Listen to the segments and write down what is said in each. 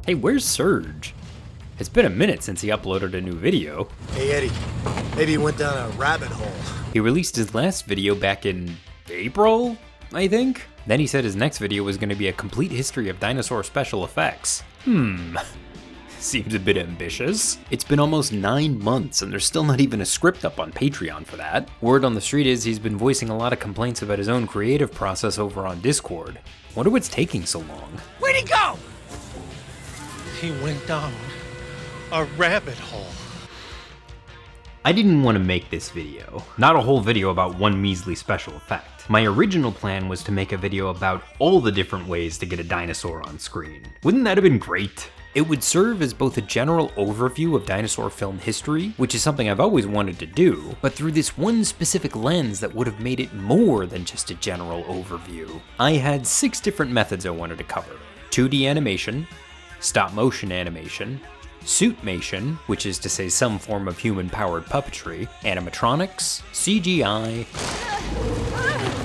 Hey, where's Serge? It's been a minute since he uploaded a new video. Hey Eddie, maybe he went down a rabbit hole. He released his last video back in April, I think? Then he said his next video was going to be a complete history of dinosaur special effects. Seems a bit ambitious. It's been almost 9 months and there's still not even a script up on Patreon for that. Word on the street is he's been voicing a lot of complaints about his own creative process over on Discord. Wonder what's taking so long. Where'd he go? He went down a rabbit hole. I didn't want to make this video. Not a whole video about one measly special effect. My original plan was to make a video about all the different ways to get a dinosaur on screen. Wouldn't that have been great? It would serve as both a general overview of dinosaur film history, which is something I've always wanted to do, but through this one specific lens that would have made it more than just a general overview. I had 6 different methods I wanted to cover. 2D animation, stop motion animation, suitmation, which is to say some form of human-powered puppetry, animatronics, CGI,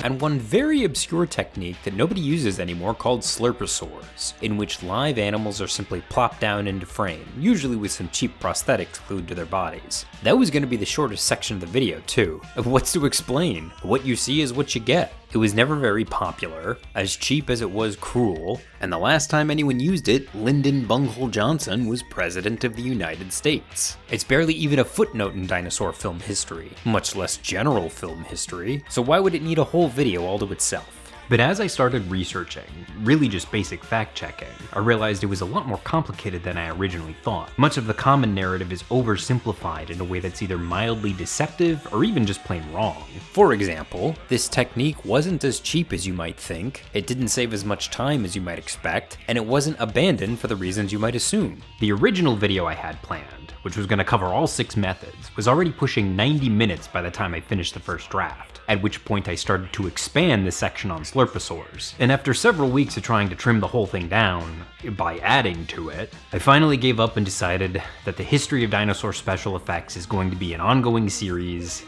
and one very obscure technique that nobody uses anymore called Slurposaurs, in which live animals are simply plopped down into frame, usually with some cheap prosthetics glued to their bodies. That was going to be the shortest section of the video too. What's to explain? What you see is what you get. It was never very popular, as cheap as it was cruel, and the last time anyone used it, Lyndon Bunghole Johnson was president of the United States. It's barely even a footnote in dinosaur film history, much less general film history, so why would it need a whole video all to itself? But as I started researching, really just basic fact-checking, I realized it was a lot more complicated than I originally thought. Much of the common narrative is oversimplified in a way that's either mildly deceptive or even just plain wrong. For example, this technique wasn't as cheap as you might think, it didn't save as much time as you might expect, and it wasn't abandoned for the reasons you might assume. The original video I had planned, which was going to cover all 6 methods, was already pushing 90 minutes by the time I finished the first draft, at which point I started to expand the section on Slurposaurs. And after several weeks of trying to trim the whole thing down by adding to it, I finally gave up and decided that the history of dinosaur special effects is going to be an ongoing series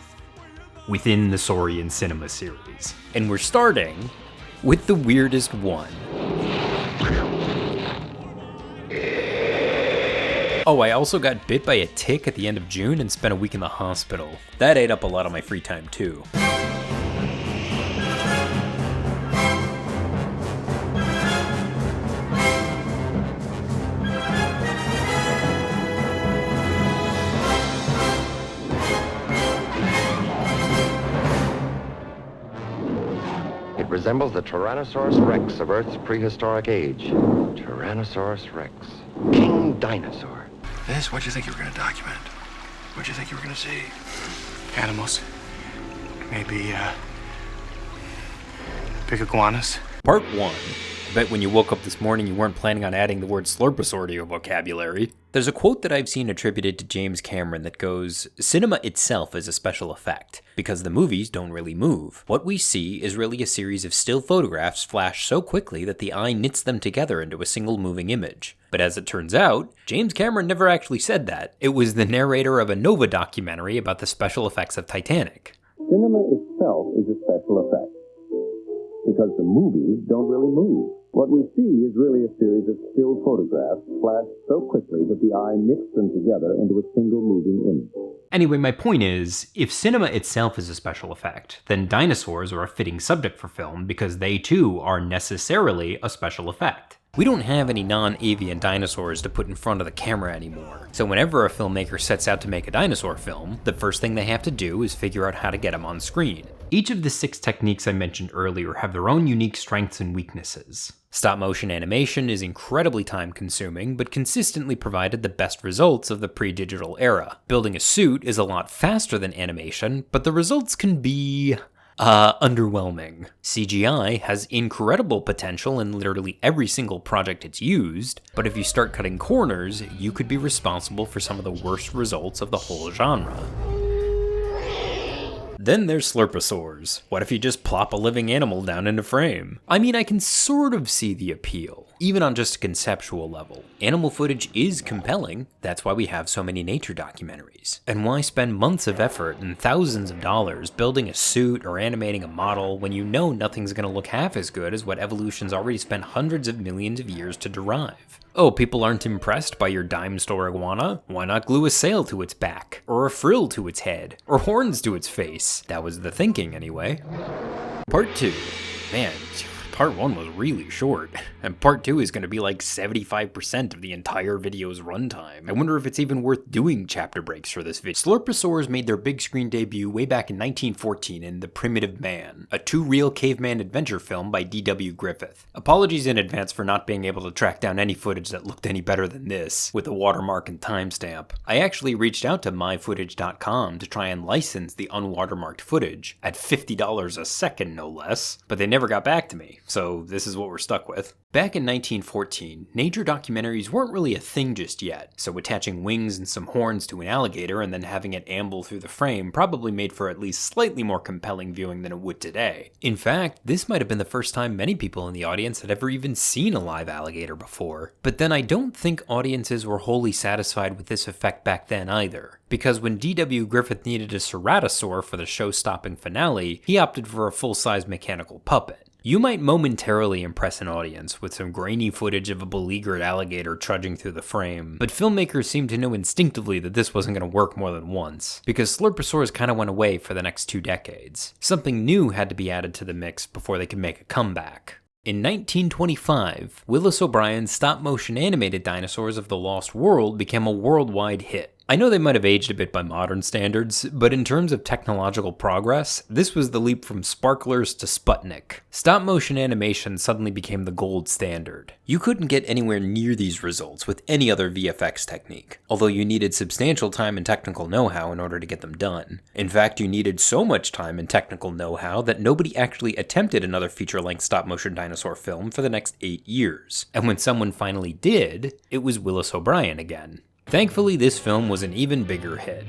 within the Saurian cinema series. And we're starting with the weirdest one. Oh, I also got bit by a tick at the end of June and spent a week in the hospital. That ate up a lot of my free time too. It resembles the Tyrannosaurus rex of Earth's prehistoric age. Tyrannosaurus rex. King Dinosaur. This? What'd you think you were going to document? What'd you think you were going to see? Animals. Maybe, big iguanas. Part 1. I bet when you woke up this morning you weren't planning on adding the word Slurposaur to your vocabulary. There's a quote that I've seen attributed to James Cameron that goes, "Cinema itself is a special effect, because the movies don't really move. What we see is really a series of still photographs flashed so quickly that the eye knits them together into a single moving image." But as it turns out, James Cameron never actually said that. It was the narrator of a Nova documentary about the special effects of Titanic. Cinema itself is a special effect, because the movies don't really move. What we see is really a series of still photographs flashed so quickly that the eye knits them together into a single moving image. Anyway, my point is, if cinema itself is a special effect, then dinosaurs are a fitting subject for film because they too are necessarily a special effect. We don't have any non-avian dinosaurs to put in front of the camera anymore, so whenever a filmmaker sets out to make a dinosaur film, the first thing they have to do is figure out how to get them on screen. Each of the 6 techniques I mentioned earlier have their own unique strengths and weaknesses. Stop-motion animation is incredibly time-consuming, but consistently provided the best results of the pre-digital era. Building a suit is a lot faster than animation, but the results can be underwhelming. CGI has incredible potential in literally every single project it's used, but if you start cutting corners, you could be responsible for some of the worst results of the whole genre. Then there's Slurposaurs. What if you just plop a living animal down into frame? I mean, I can sort of see the appeal, even on just a conceptual level. Animal footage is compelling, that's why we have so many nature documentaries. And why spend months of effort and thousands of dollars building a suit or animating a model when you know nothing's gonna look half as good as what evolution's already spent hundreds of millions of years to derive? Oh, people aren't impressed by your dime store iguana? Why not glue a sail to its back? Or a frill to its head? Or horns to its face? That was the thinking, anyway. Part 2. Man, Part 1 was really short, and Part 2 is going to be like 75% of the entire video's runtime. I wonder if it's even worth doing chapter breaks for this video. Slurposaurs made their big screen debut way back in 1914 in The Primitive Man, a two-reel caveman adventure film by D.W. Griffith. Apologies in advance for not being able to track down any footage that looked any better than this, with a watermark and timestamp. I actually reached out to myfootage.com to try and license the unwatermarked footage, at $50 a second no less, but they never got back to me. So this is what we're stuck with. Back in 1914, nature documentaries weren't really a thing just yet, so attaching wings and some horns to an alligator and then having it amble through the frame probably made for at least slightly more compelling viewing than it would today. In fact, this might have been the first time many people in the audience had ever even seen a live alligator before. But then I don't think audiences were wholly satisfied with this effect back then either, because when D.W. Griffith needed a Ceratosaur for the show-stopping finale, he opted for a full-size mechanical puppet. You might momentarily impress an audience with some grainy footage of a beleaguered alligator trudging through the frame, but filmmakers seemed to know instinctively that this wasn't going to work more than once, because Slurposaurs kind of went away for the next 2 decades. Something new had to be added to the mix before they could make a comeback. In 1925, Willis O'Brien's stop-motion animated Dinosaurs of the Lost World became a worldwide hit. I know they might have aged a bit by modern standards, but in terms of technological progress, this was the leap from sparklers to Sputnik. Stop-motion animation suddenly became the gold standard. You couldn't get anywhere near these results with any other VFX technique, although you needed substantial time and technical know-how in order to get them done. In fact, you needed so much time and technical know-how that nobody actually attempted another feature-length stop-motion dinosaur film for the next 8 years. And when someone finally did, it was Willis O'Brien again. Thankfully, this film was an even bigger hit.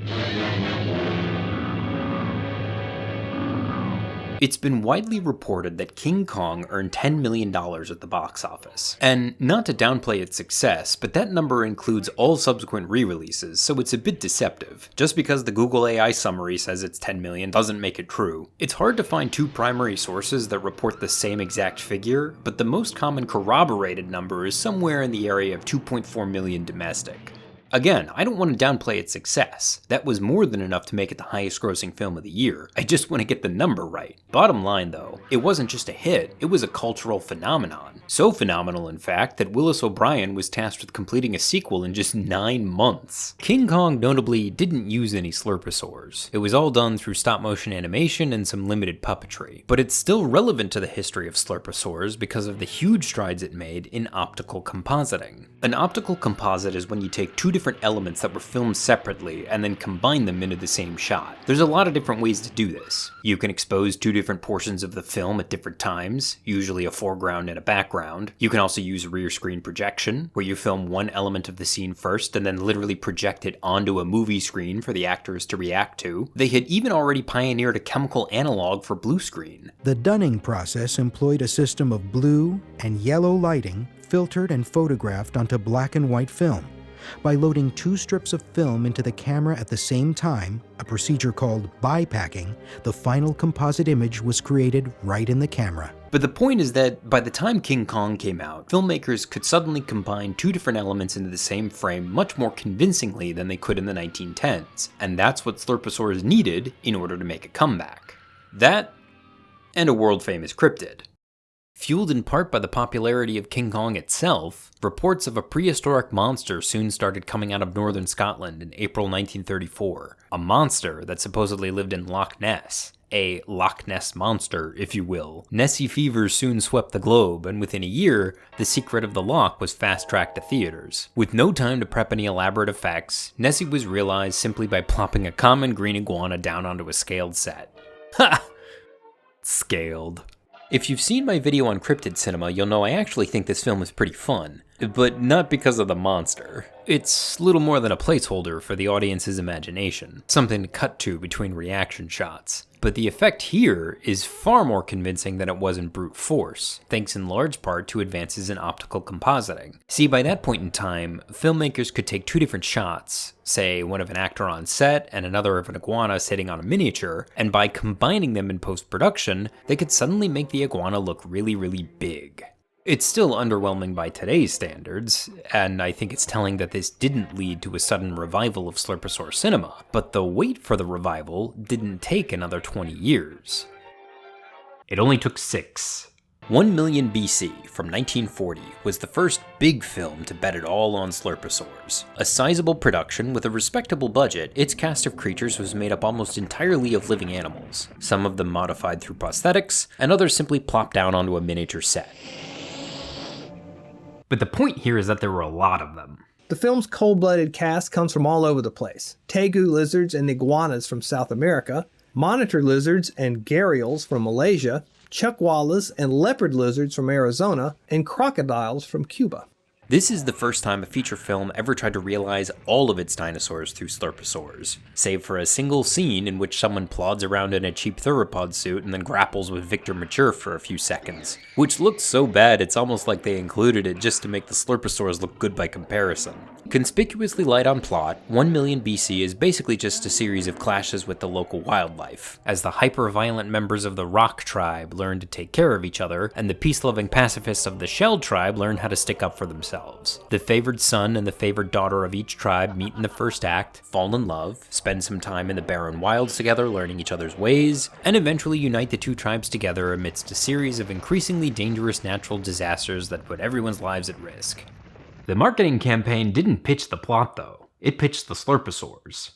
It's been widely reported that King Kong earned $10 million at the box office. And not to downplay its success, but that number includes all subsequent re-releases, so it's a bit deceptive. Just because the Google AI summary says it's 10 million doesn't make it true. It's hard to find 2 primary sources that report the same exact figure, but the most common corroborated number is somewhere in the area of 2.4 million domestic. Again, I don't want to downplay its success. That was more than enough to make it the highest grossing film of the year. I just want to get the number right. Bottom line though, it wasn't just a hit, it was a cultural phenomenon. So phenomenal in fact that Willis O'Brien was tasked with completing a sequel in just 9 months. King Kong notably didn't use any Slurposaurs. It was all done through stop motion animation and some limited puppetry. But it's still relevant to the history of Slurposaurs because of the huge strides it made in optical compositing. An optical composite is when you take 2 different elements that were filmed separately and then combine them into the same shot. There's a lot of different ways to do this. You can expose 2 different portions of the film at different times, usually a foreground and a background. You can also use rear screen projection, where you film one element of the scene first and then literally project it onto a movie screen for the actors to react to. They had even already pioneered a chemical analog for blue screen. The Dunning process employed a system of blue and yellow lighting filtered and photographed onto black and white film. By loading 2 strips of film into the camera at the same time, a procedure called bypacking, the final composite image was created right in the camera. But the point is that by the time King Kong came out, filmmakers could suddenly combine 2 different elements into the same frame much more convincingly than they could in the 1910s, and that's what Slurposaurs needed in order to make a comeback. That, and a world-famous cryptid. Fueled in part by the popularity of King Kong itself, reports of a prehistoric monster soon started coming out of northern Scotland in April 1934. A monster that supposedly lived in Loch Ness. A Loch Ness monster, if you will. Nessie fever soon swept the globe, and within a year, The Secret of the Loch was fast-tracked to theaters. With no time to prep any elaborate effects, Nessie was realized simply by plopping a common green iguana down onto a scaled set. Ha! Scaled. If you've seen my video on cryptid cinema, you'll know I actually think this film is pretty fun, but not because of the monster. It's little more than a placeholder for the audience's imagination, something to cut to between reaction shots. But the effect here is far more convincing than it was in brute force, thanks in large part to advances in optical compositing. See, by that point in time, filmmakers could take 2 different shots, say one of an actor on set and another of an iguana sitting on a miniature, and by combining them in post-production, they could suddenly make the iguana look really, really big. It's still underwhelming by today's standards, and I think it's telling that this didn't lead to a sudden revival of Slurposaur cinema, but the wait for the revival didn't take another 20 years. It only took 6. 1 million BC from 1940 was the first big film to bet it all on Slurposaurs. A sizable production with a respectable budget, its cast of creatures was made up almost entirely of living animals, some of them modified through prosthetics, and others simply plopped down onto a miniature set. But the point here is that there were a lot of them. The film's cold-blooded cast comes from all over the place. Tegu lizards and iguanas from South America, monitor lizards and gharials from Malaysia, chuckwallas and leopard lizards from Arizona, and crocodiles from Cuba. This is the first time a feature film ever tried to realize all of its dinosaurs through Slurposaurs, save for a single scene in which someone plods around in a cheap theropod suit and then grapples with Victor Mature for a few seconds, which looked so bad it's almost like they included it just to make the Slurposaurs look good by comparison. Conspicuously light on plot, 1 million BC is basically just a series of clashes with the local wildlife, as the hyper-violent members of the Rock tribe learn to take care of each other, and the peace-loving pacifists of the Shell tribe learn how to stick up for themselves. The favored son and the favored daughter of each tribe meet in the first act, fall in love, spend some time in the barren wilds together learning each other's ways, and eventually unite the two tribes together amidst a series of increasingly dangerous natural disasters that put everyone's lives at risk. The marketing campaign didn't pitch the plot though, it pitched the Slurposaurs.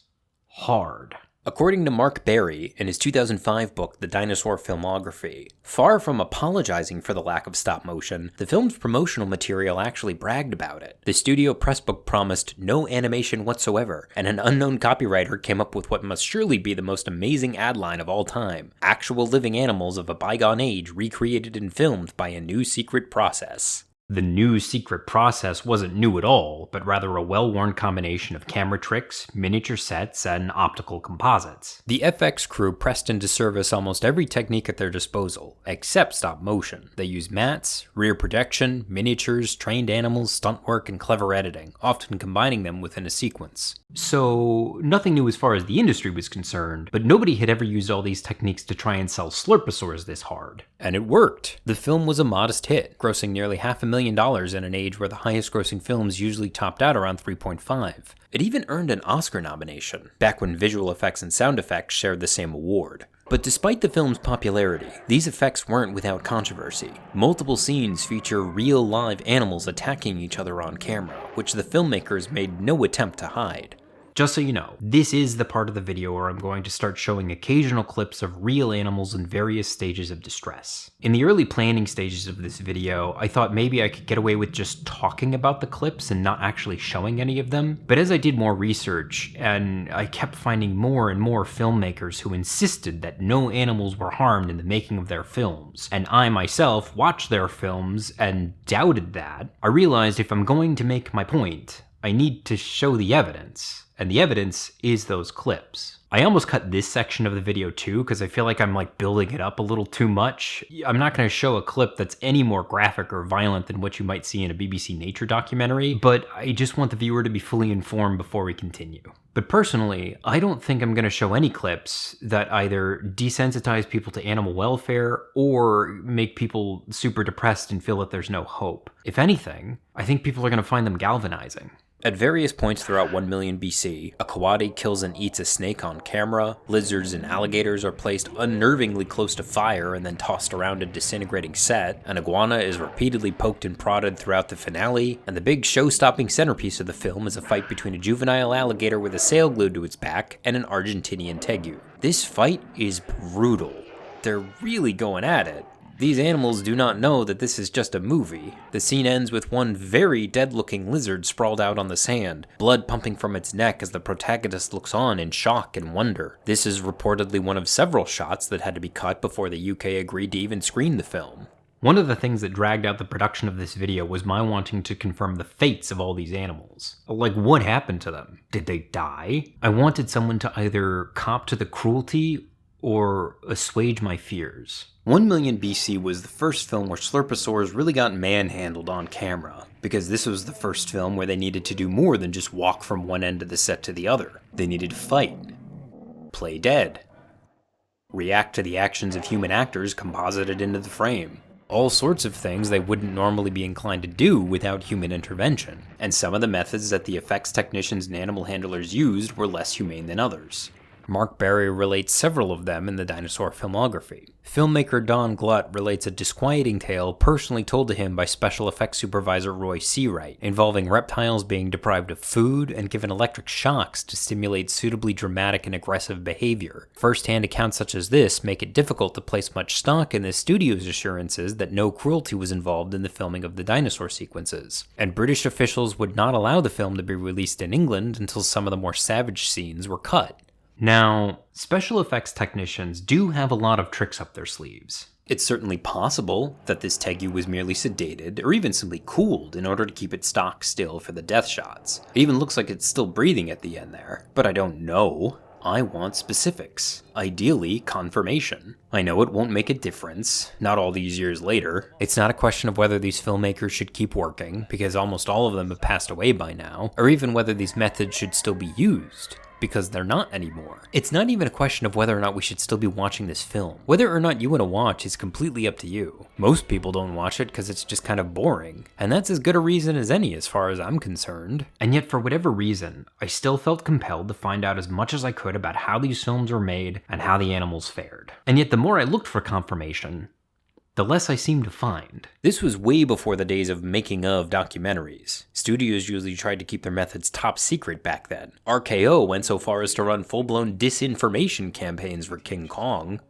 Hard. According to Mark Berry in his 2005 book, The Dinosaur Filmography, far from apologizing for the lack of stop motion, the film's promotional material actually bragged about it. The studio press book promised no animation whatsoever, and an unknown copywriter came up with what must surely be the most amazing ad line of all time: actual living animals of a bygone age recreated and filmed by a new secret process. The new secret process wasn't new at all, but rather a well-worn combination of camera tricks, miniature sets, and optical composites. The FX crew pressed into service almost every technique at their disposal, except stop motion. They used mats, rear projection, miniatures, trained animals, stunt work, and clever editing, often combining them within a sequence. So, nothing new as far as the industry was concerned, but nobody had ever used all these techniques to try and sell Slurposaurs this hard. And it worked. The film was a modest hit, grossing nearly $500,000 in an age where the highest grossing films usually topped out around 3.5. It even earned an Oscar nomination, back when visual effects and sound effects shared the same award. But despite the film's popularity, these effects weren't without controversy. Multiple scenes feature real live animals attacking each other on camera, which the filmmakers made no attempt to hide. Just so you know, this is the part of the video where I'm going to start showing occasional clips of real animals in various stages of distress. In the early planning stages of this video, I thought maybe I could get away with just talking about the clips and not actually showing any of them, but as I did more research, and I kept finding more and more filmmakers who insisted that no animals were harmed in the making of their films, and I myself watched their films and doubted that, I realized if I'm going to make my point, I need to show the evidence. And the evidence is those clips. I almost cut this section of the video too, because I feel like I'm building it up a little too much. I'm not going to show a clip that's any more graphic or violent than what you might see in a BBC Nature documentary, but I just want the viewer to be fully informed before we continue. But personally, I don't think I'm going to show any clips that either desensitize people to animal welfare or make people super depressed and feel that there's no hope. If anything, I think people are going to find them galvanizing. At various points throughout 1 million BC, a coati kills and eats a snake on camera, lizards and alligators are placed unnervingly close to fire and then tossed around a disintegrating set, an iguana is repeatedly poked and prodded throughout the finale, and the big show-stopping centerpiece of the film is a fight between a juvenile alligator with a sail glued to its back and an Argentinian tegu. This fight is brutal. They're really going at it. These animals do not know that this is just a movie. The scene ends with one very dead-looking lizard sprawled out on the sand, blood pumping from its neck as the protagonist looks on in shock and wonder. This is reportedly one of several shots that had to be cut before the UK agreed to even screen the film. One of the things that dragged out the production of this video was my wanting to confirm the fates of all these animals. What happened to them? Did they die? I wanted someone to either cop to the cruelty or assuage my fears. 1 million BC was the first film where Slurposaurs really got manhandled on camera, because this was the first film where they needed to do more than just walk from one end of the set to the other. They needed to fight, play dead, react to the actions of human actors composited into the frame. all sorts of things they wouldn't normally be inclined to do without human intervention, and some of the methods that the effects technicians and animal handlers used were less humane than others. Mark Barry relates several of them in the Dinosaur filmography. Filmmaker Don Glutt relates a disquieting tale personally told to him by special effects supervisor Roy Seawright, involving reptiles being deprived of food and given electric shocks to stimulate suitably dramatic and aggressive behavior. First-hand accounts such as this make it difficult to place much stock in the studio's assurances that no cruelty was involved in the filming of the dinosaur sequences, and British officials would not allow the film to be released in England until some of the more savage scenes were cut. Now, special effects technicians do have a lot of tricks up their sleeves. It's certainly possible that this Tegu was merely sedated or even simply cooled in order to keep its stock still for the death shots. It even looks like it's still breathing at the end there, but I don't know. I want specifics. Ideally, confirmation. I know it won't make a difference, not all these years later. It's not a question of whether these filmmakers should keep working, because almost all of them have passed away by now, or even whether these methods should still be used, because they're not anymore. It's not even a question of whether or not we should still be watching this film. Whether or not you want to watch is completely up to you. Most people don't watch it because it's just kind of boring, and that's as good a reason as any as far as I'm concerned. And yet for whatever reason, I still felt compelled to find out as much as I could about how these films were made and how the animals fared. And yet the more I looked for confirmation, the less I seemed to find. This was way before the days of making of documentaries. Studios usually tried to keep their methods top secret back then. RKO went so far as to run full-blown disinformation campaigns for King Kong.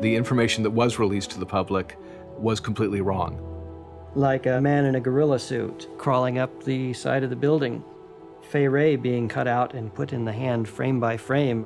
The information that was released to the public was completely wrong. Like a man in a gorilla suit crawling up the side of the building, Fay Ray being cut out and put in the hand frame by frame.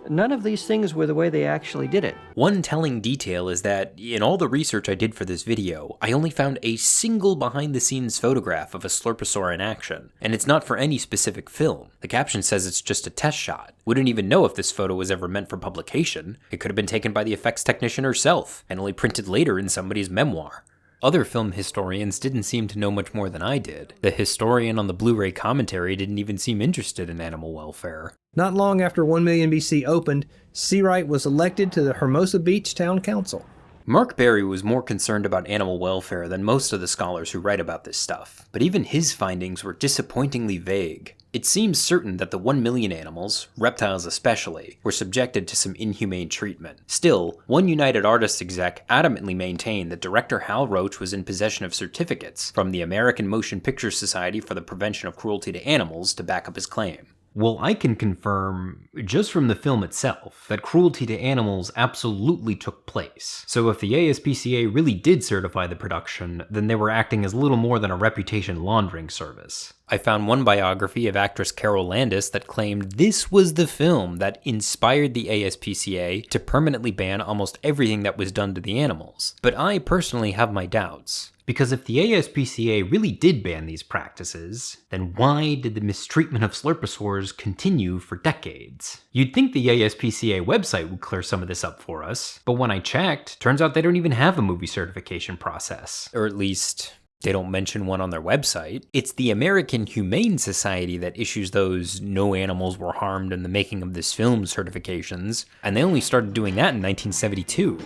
None of these things were the way they actually did it. One telling detail is that, in all the research I did for this video, I only found a single behind-the-scenes photograph of a Slurposaur in action, and it's not for any specific film. The caption says it's just a test shot. Wouldn't even know if this photo was ever meant for publication. It could have been taken by the effects technician herself, and only printed later in somebody's memoir. Other film historians didn't seem to know much more than I did. The historian on the Blu-ray commentary didn't even seem interested in animal welfare. Not long after 1 Million BC opened, Seawright was elected to the Hermosa Beach Town Council. Mark Barry was more concerned about animal welfare than most of the scholars who write about this stuff, but even his findings were disappointingly vague. It seems certain that the 1 million animals, reptiles especially, were subjected to some inhumane treatment. Still, one United Artists exec adamantly maintained that director Hal Roach was in possession of certificates from the American Motion Picture Society for the Prevention of Cruelty to Animals to back up his claim. Well, I can confirm, just from the film itself, that cruelty to animals absolutely took place. So if the ASPCA really did certify the production, then they were acting as little more than a reputation laundering service. I found one biography of actress Carol Landis that claimed this was the film that inspired the ASPCA to permanently ban almost everything that was done to the animals. But I personally have my doubts. Because if the ASPCA really did ban these practices, then why did the mistreatment of Slurposaurs continue for decades? You'd think the ASPCA website would clear some of this up for us, but when I checked, turns out they don't even have a movie certification process. Or at least, they don't mention one on their website. It's the American Humane Society that issues those no animals were harmed in the making of this film certifications, and they only started doing that in 1972.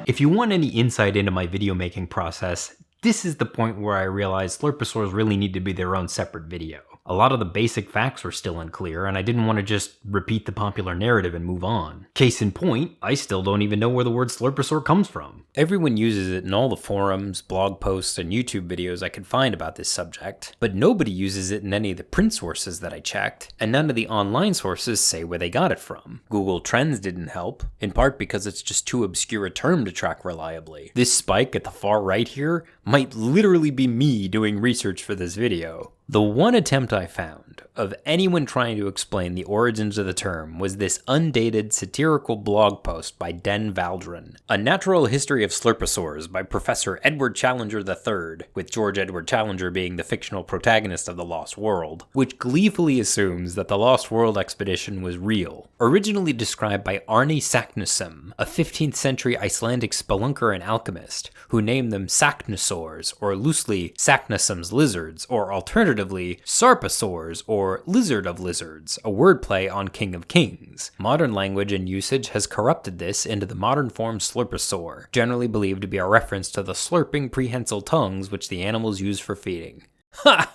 If you want any insight into my video making process, this is the point where I realized Slurposaurs really need to be their own separate video. A lot of the basic facts were still unclear, and I didn't want to just repeat the popular narrative and move on. Case in point, I still don't even know where the word Slurposaur comes from. Everyone uses it in all the forums, blog posts, and YouTube videos I could find about this subject, but nobody uses it in any of the print sources that I checked, and none of the online sources say where they got it from. Google Trends didn't help, in part because it's just too obscure a term to track reliably. This spike at the far right here might literally be me doing research for this video. The one attempt I found of anyone trying to explain the origins of the term was this undated satirical blog post by Den Valdron, A Natural History of Slurposaurs by Professor Edward Challenger III, with George Edward Challenger being the fictional protagonist of The Lost World, which gleefully assumes that the Lost World expedition was real. Originally described by Arne Saknussemm, a 15th century Icelandic spelunker and alchemist, who named them Saknosaurs, or loosely Saknussemm's lizards, or alternatively alliteratively Slurposaurs or Lizard of Lizards, a wordplay on King of Kings. Modern language and usage has corrupted this into the modern form Slurposaur, generally believed to be a reference to the slurping prehensile tongues which the animals use for feeding. Ha!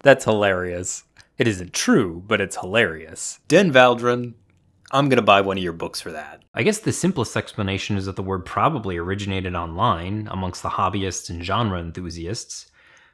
That's hilarious. It isn't true, but it's hilarious. Den Valdron, I'm gonna buy one of your books for that. I guess the simplest explanation is that the word probably originated online amongst the hobbyists and genre enthusiasts,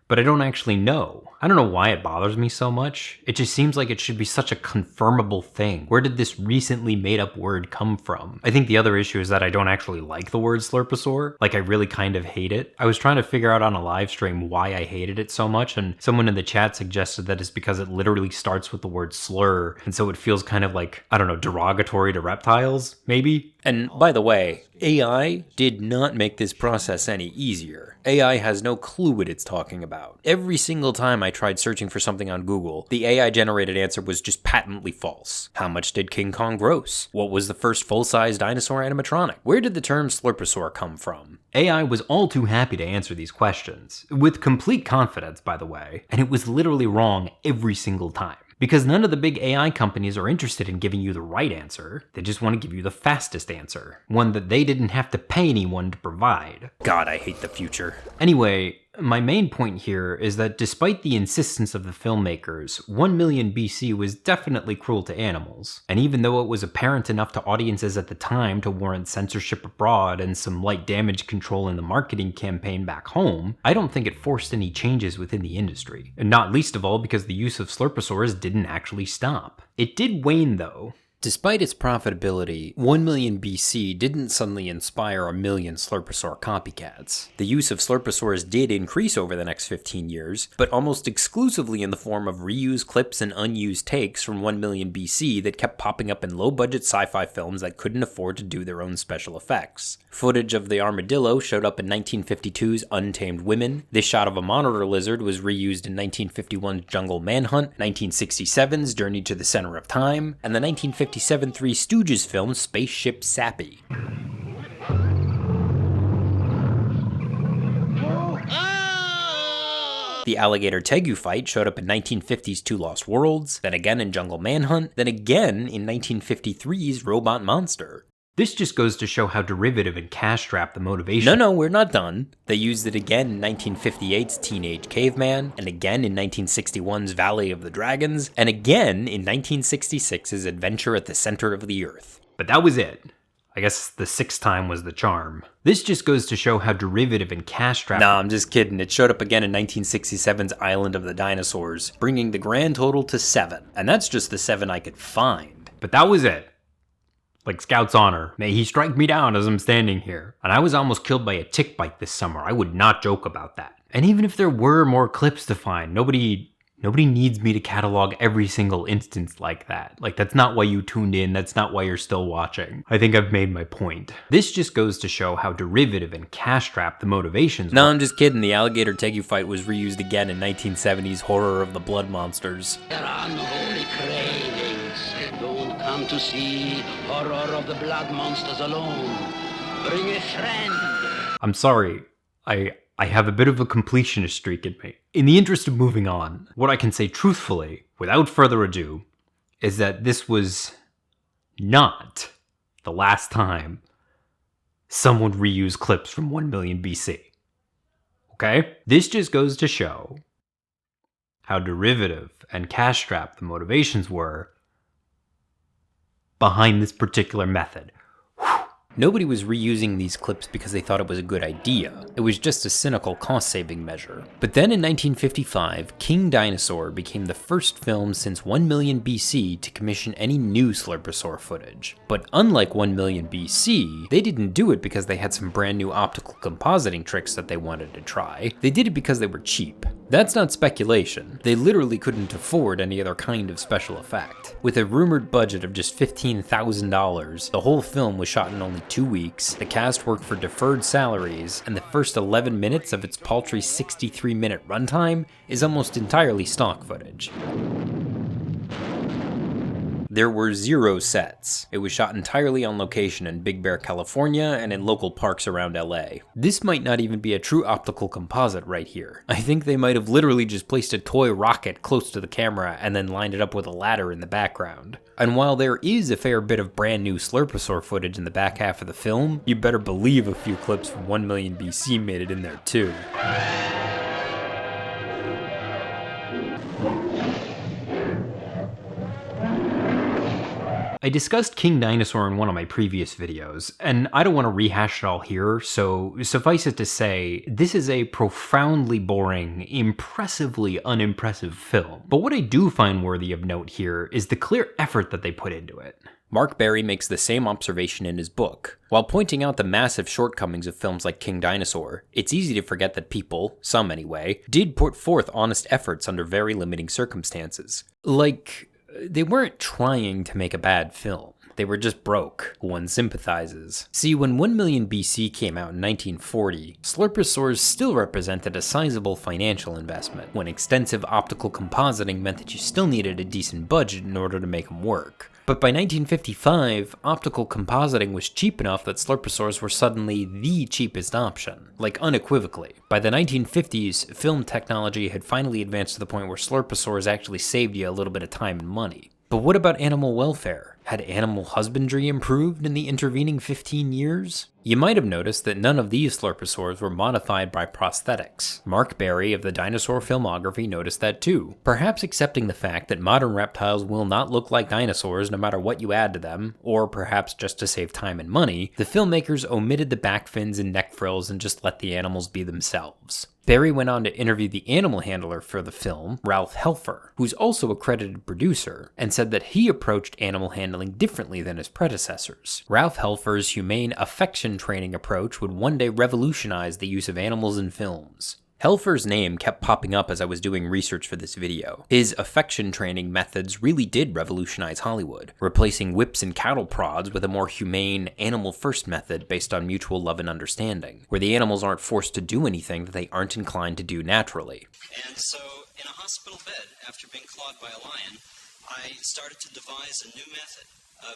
but I don't actually know. I don't know why it bothers me so much. It just seems like it should be such a confirmable thing. Where did this recently made up word come from? I think the other issue is that I don't actually like the word Slurposaur. Like, I really kind of hate it. I was trying to figure out on a live stream why I hated it so much, and someone in the chat suggested that it's because it literally starts with the word slur, and so it feels kind of like, I don't know, derogatory to reptiles, maybe? And by the way, AI did not make this process any easier. AI has no clue what it's talking about. Every single time I tried searching for something on Google, the AI-generated answer was just patently false. How much did King Kong gross? What was the first full-size dinosaur animatronic? Where did the term Slurposaur come from? AI was all too happy to answer these questions, with complete confidence, by the way, and it was literally wrong every single time. Because none of the big AI companies are interested in giving you the right answer, they just want to give you the fastest answer, one that they didn't have to pay anyone to provide. God, I hate the future. Anyway, my main point here is that despite the insistence of the filmmakers, 1 million BC was definitely cruel to animals. And even though it was apparent enough to audiences at the time to warrant censorship abroad and some light damage control in the marketing campaign back home, I don't think it forced any changes within the industry. And not least of all because the use of Slurposaurs didn't actually stop. It did wane though. Despite its profitability, 1 million BC didn't suddenly inspire a million Slurposaur copycats. The use of Slurposaurs did increase over the next 15 years, but almost exclusively in the form of reused clips and unused takes from 1 million BC that kept popping up in low-budget sci-fi films that couldn't afford to do their own special effects. Footage of the armadillo showed up in 1952's Untamed Women. This shot of a monitor lizard was reused in 1951's Jungle Manhunt, 1967's Journey to the Center of Time, and the 1957 Three Stooges film Spaceship Sappy. The alligator tegu fight showed up in 1950's Two Lost Worlds, then again in Jungle Manhunt, then again in 1953's Robot Monster. This just goes to show how derivative and cash-strapped the motivation. No, we're not done. They used it again in 1958's Teenage Caveman, and again in 1961's Valley of the Dragons, and again in 1966's Adventure at the Center of the Earth. But that was it. I guess the sixth time was the charm. This just goes to show how derivative and cash-strapped... Nah, I'm just kidding. It showed up again in 1967's Island of the Dinosaurs, bringing the grand total to 7. And that's just the 7 I could find. But that was it. Like Scout's honor, may he strike me down as I'm standing here. And I was almost killed by a tick bite this summer. I would not joke about that. And even if there were more clips to find, nobody needs me to catalog every single instance like that. Like, that's not why you tuned in, that's not why you're still watching. I think I've made my point. This just goes to show how derivative and cash-strapped the motivations were. No, I'm just kidding. The alligator tegu fight was reused again in 1970's Horror of the Blood Monsters. There are unholy cravings. Don't come to see Horror of the Blood Monsters alone. Bring a friend. I'm sorry. I have a bit of a completionist streak in me. In the interest of moving on, what I can say truthfully, without further ado, is that this was not the last time someone reused clips from 1 million BC. Okay? This just goes to show how derivative and cash-strapped the motivations were behind this particular method. Nobody was reusing these clips because they thought it was a good idea. It was just a cynical cost-saving measure. But then in 1955, King Dinosaur became the first film since 1 million BC to commission any new Slurposaur footage. But unlike 1 million BC, they didn't do it because they had some brand new optical compositing tricks that they wanted to try. They did it because they were cheap. That's not speculation. They literally couldn't afford any other kind of special effect. With a rumored budget of just $15,000, the whole film was shot in only 2 weeks, the cast worked for deferred salaries, and the first 11 minutes of its paltry 63-minute runtime is almost entirely stock footage. There were 0 sets. It was shot entirely on location in Big Bear, California, and in local parks around LA. This might not even be a true optical composite right here. I think they might have literally just placed a toy rocket close to the camera and then lined it up with a ladder in the background. And while there is a fair bit of brand new Slurposaur footage in the back half of the film, you better believe a few clips from 1 million BC made it in there too. I discussed King Dinosaur in one of my previous videos, and I don't want to rehash it all here, so suffice it to say, this is a profoundly boring, impressively unimpressive film. But what I do find worthy of note here is the clear effort that they put into it. Mark Berry makes the same observation in his book. While pointing out the massive shortcomings of films like King Dinosaur, it's easy to forget that people, some anyway, did put forth honest efforts under very limiting circumstances. Like, they weren't trying to make a bad film. They were just broke. One sympathizes. See, when 1 million BC came out in 1940, Slurposaurs still represented a sizable financial investment, when extensive optical compositing meant that you still needed a decent budget in order to make them work. But by 1955, optical compositing was cheap enough that Slurposaurs were suddenly the cheapest option, like unequivocally. By the 1950s, film technology had finally advanced to the point where Slurposaurs actually saved you a little bit of time and money. But what about animal welfare? Had animal husbandry improved in the intervening 15 years? You might have noticed that none of these Slurposaurs were modified by prosthetics. Mark Berry of the Dinosaur filmography noticed that too, perhaps accepting the fact that modern reptiles will not look like dinosaurs no matter what you add to them, or perhaps just to save time and money, the filmmakers omitted the back fins and neck frills and just let the animals be themselves. Berry went on to interview the animal handler for the film, Ralph Helfer, who's also a credited producer, and said that he approached animal handling differently than his predecessors. Ralph Helfer's humane affection training approach would one day revolutionize the use of animals in films. Helfer's name kept popping up as I was doing research for this video. His affection training methods really did revolutionize Hollywood, replacing whips and cattle prods with a more humane, animal-first method based on mutual love and understanding, where the animals aren't forced to do anything that they aren't inclined to do naturally. And so, in a hospital bed, after being clawed by a lion, I started to devise a new method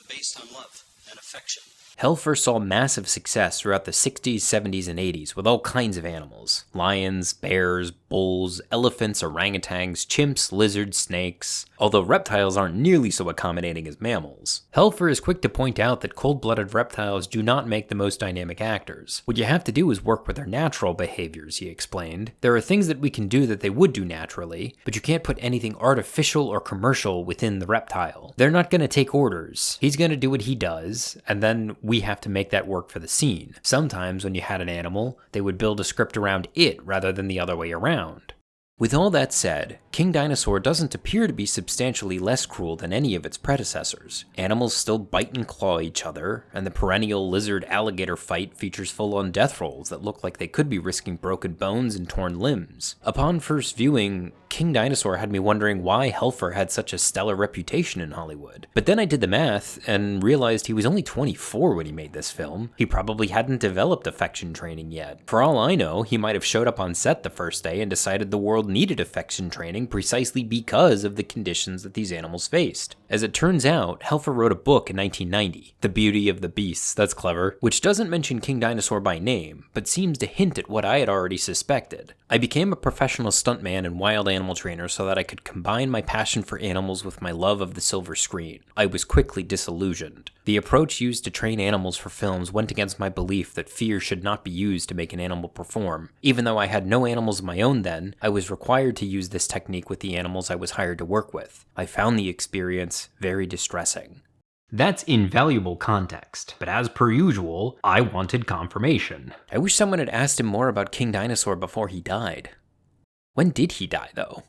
based on love and affection. Helfer saw massive success throughout the 60s, 70s, and 80s with all kinds of animals. Lions, bears, bulls, elephants, orangutans, chimps, lizards, snakes. Although reptiles aren't nearly so accommodating as mammals. Helfer is quick to point out that cold-blooded reptiles do not make the most dynamic actors. What you have to do is work with their natural behaviors, he explained. There are things that we can do that they would do naturally, but you can't put anything artificial or commercial within the reptile. They're not going to take orders. He's going to do what he does, and then we have to make that work for the scene. Sometimes when you had an animal, they would build a script around it rather than the other way around. With all that said, King Dinosaur doesn't appear to be substantially less cruel than any of its predecessors. Animals still bite and claw each other, and the perennial lizard-alligator fight features full-on death rolls that look like they could be risking broken bones and torn limbs. Upon first viewing, King Dinosaur had me wondering why Helfer had such a stellar reputation in Hollywood. But then I did the math and realized he was only 24 when he made this film. He probably hadn't developed affection training yet. For all I know, he might have showed up on set the first day and decided the world needed affection training precisely because of the conditions that these animals faced. As it turns out, Helfer wrote a book in 1990, The Beauty of the Beasts, that's clever, which doesn't mention King Dinosaur by name, but seems to hint at what I had already suspected. I became a professional stuntman and wild animal trainer so that I could combine my passion for animals with my love of the silver screen. I was quickly disillusioned. The approach used to train animals for films went against my belief that fear should not be used to make an animal perform. Even though I had no animals of my own then, I was required to use this technique with the animals I was hired to work with. I found the experience very distressing. That's invaluable context, but as per usual, I wanted confirmation. I wish someone had asked him more about King Dinosaur before he died. When did he die, though?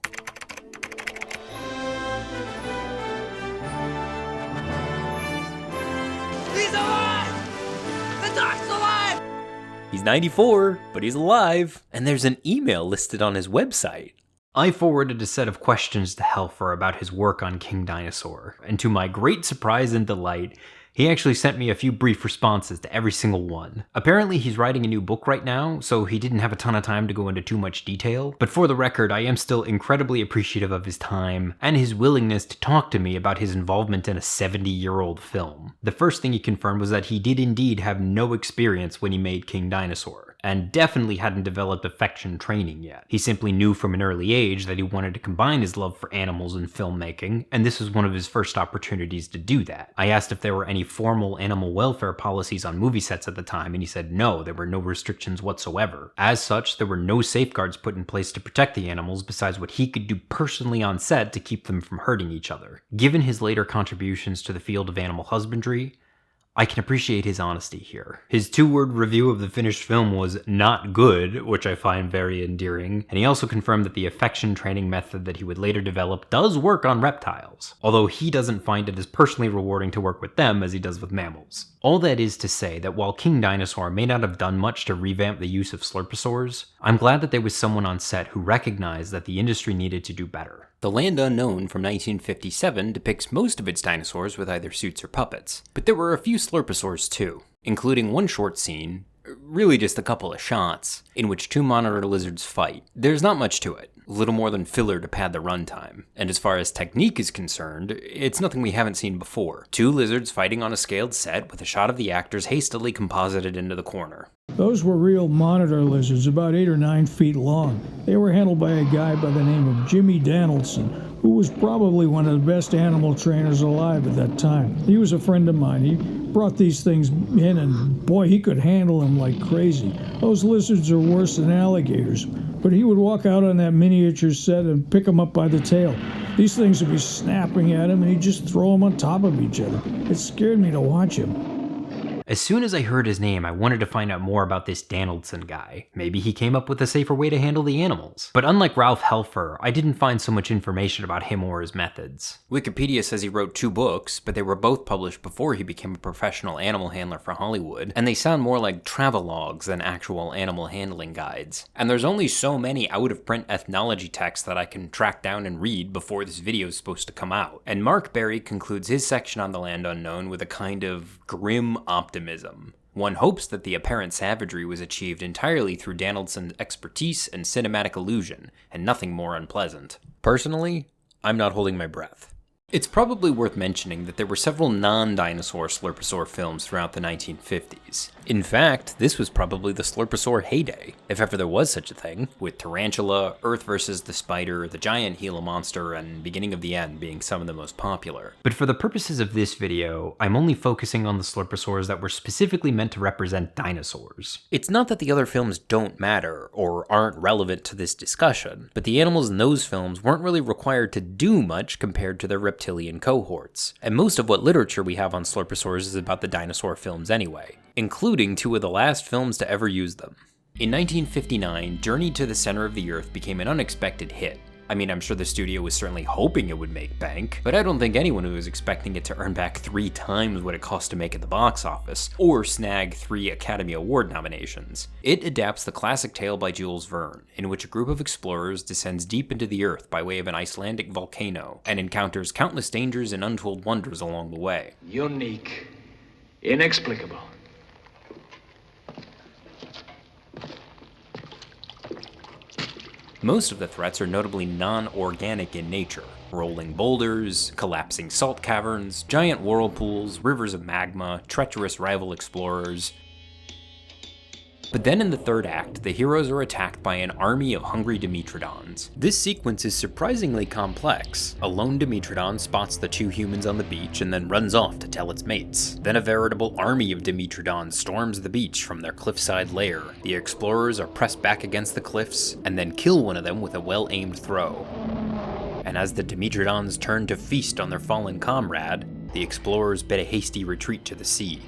He's alive! The dog's alive! He's 94, but he's alive, and there's an email listed on his website. I forwarded a set of questions to Helfer about his work on King Dinosaur, and to my great surprise and delight, He actually sent me a few brief responses to every single one. Apparently he's writing a new book right now, so he didn't have a ton of time to go into too much detail, but for the record, I am still incredibly appreciative of his time and his willingness to talk to me about his involvement in a 70-year-old film. The first thing he confirmed was that he did indeed have no experience when he made King Dinosaur, and definitely hadn't developed affection training yet. He simply knew from an early age that he wanted to combine his love for animals and filmmaking, and this was one of his first opportunities to do that. I asked if there were any formal animal welfare policies on movie sets at the time, and he said no, there were no restrictions whatsoever. As such, there were no safeguards put in place to protect the animals besides what he could do personally on set to keep them from hurting each other. Given his later contributions to the field of animal husbandry, I can appreciate his honesty here. His 2-word review of the finished film was not good, which I find very endearing, and he also confirmed that the affection training method that he would later develop does work on reptiles, although he doesn't find it as personally rewarding to work with them as he does with mammals. All that is to say that while King Dinosaur may not have done much to revamp the use of Slurposaurs, I'm glad that there was someone on set who recognized that the industry needed to do better. The Land Unknown from 1957 depicts most of its dinosaurs with either suits or puppets, but there were a few Slurposaurs too, including one short scene, really just a couple of shots, in which 2 monitor lizards fight. There's not much to it, a little more than filler to pad the runtime, and as far as technique is concerned, it's nothing we haven't seen before. 2 lizards fighting on a scaled set with a shot of the actors hastily composited into the corner. Those were real monitor lizards, about 8 or 9 feet long. They were handled by a guy by the name of Jimmy Donaldson, who was probably one of the best animal trainers alive at that time. He was a friend of mine. He brought these things in, and boy, he could handle them like crazy. Those lizards are worse than alligators, but he would walk out on that miniature set and pick them up by the tail. These things would be snapping at him, and he'd just throw them on top of each other. It scared me to watch him. As soon as I heard his name, I wanted to find out more about this Donaldson guy. Maybe he came up with a safer way to handle the animals. But unlike Ralph Helfer, I didn't find so much information about him or his methods. Wikipedia says he wrote 2 books, but they were both published before he became a professional animal handler for Hollywood, and they sound more like travelogues than actual animal handling guides. And there's only so many out-of-print ethnology texts that I can track down and read before this video is supposed to come out. And Mark Berry concludes his section on the Land Unknown with a kind of grim optimism. One hopes that the apparent savagery was achieved entirely through Donaldson's expertise and cinematic illusion, and nothing more unpleasant. Personally, I'm not holding my breath. It's probably worth mentioning that there were several non-dinosaur Slurposaur films throughout the 1950s. In fact, this was probably the Slurposaur heyday, if ever there was such a thing, with Tarantula, Earth vs. the Spider, the Giant Gila Monster, and Beginning of the End being some of the most popular. But for the purposes of this video, I'm only focusing on the Slurposaurs that were specifically meant to represent dinosaurs. It's not that the other films don't matter, or aren't relevant to this discussion, but the animals in those films weren't really required to do much compared to their reptilian cohorts, and most of what literature we have on Slurposaurs is about the dinosaur films anyway, including 2 of the last films to ever use them. In 1959, Journey to the Center of the Earth became an unexpected hit. I mean, I'm sure the studio was certainly hoping it would make bank, but I don't think anyone was expecting it to earn back 3 times what it cost to make at the box office, or snag 3 Academy Award nominations. It adapts the classic tale by Jules Verne, in which a group of explorers descends deep into the Earth by way of an Icelandic volcano, and encounters countless dangers and untold wonders along the way. Unique. Inexplicable. Most of the threats are notably non-organic in nature. Rolling boulders, collapsing salt caverns, giant whirlpools, rivers of magma, treacherous rival explorers. But then in the 3rd act, the heroes are attacked by an army of hungry Dimetrodons. This sequence is surprisingly complex. A lone Dimetrodon spots the 2 humans on the beach and then runs off to tell its mates. Then a veritable army of Dimetrodons storms the beach from their cliffside lair. The explorers are pressed back against the cliffs and then kill one of them with a well-aimed throw. And as the Dimetrodons turn to feast on their fallen comrade, the explorers bid a hasty retreat to the sea.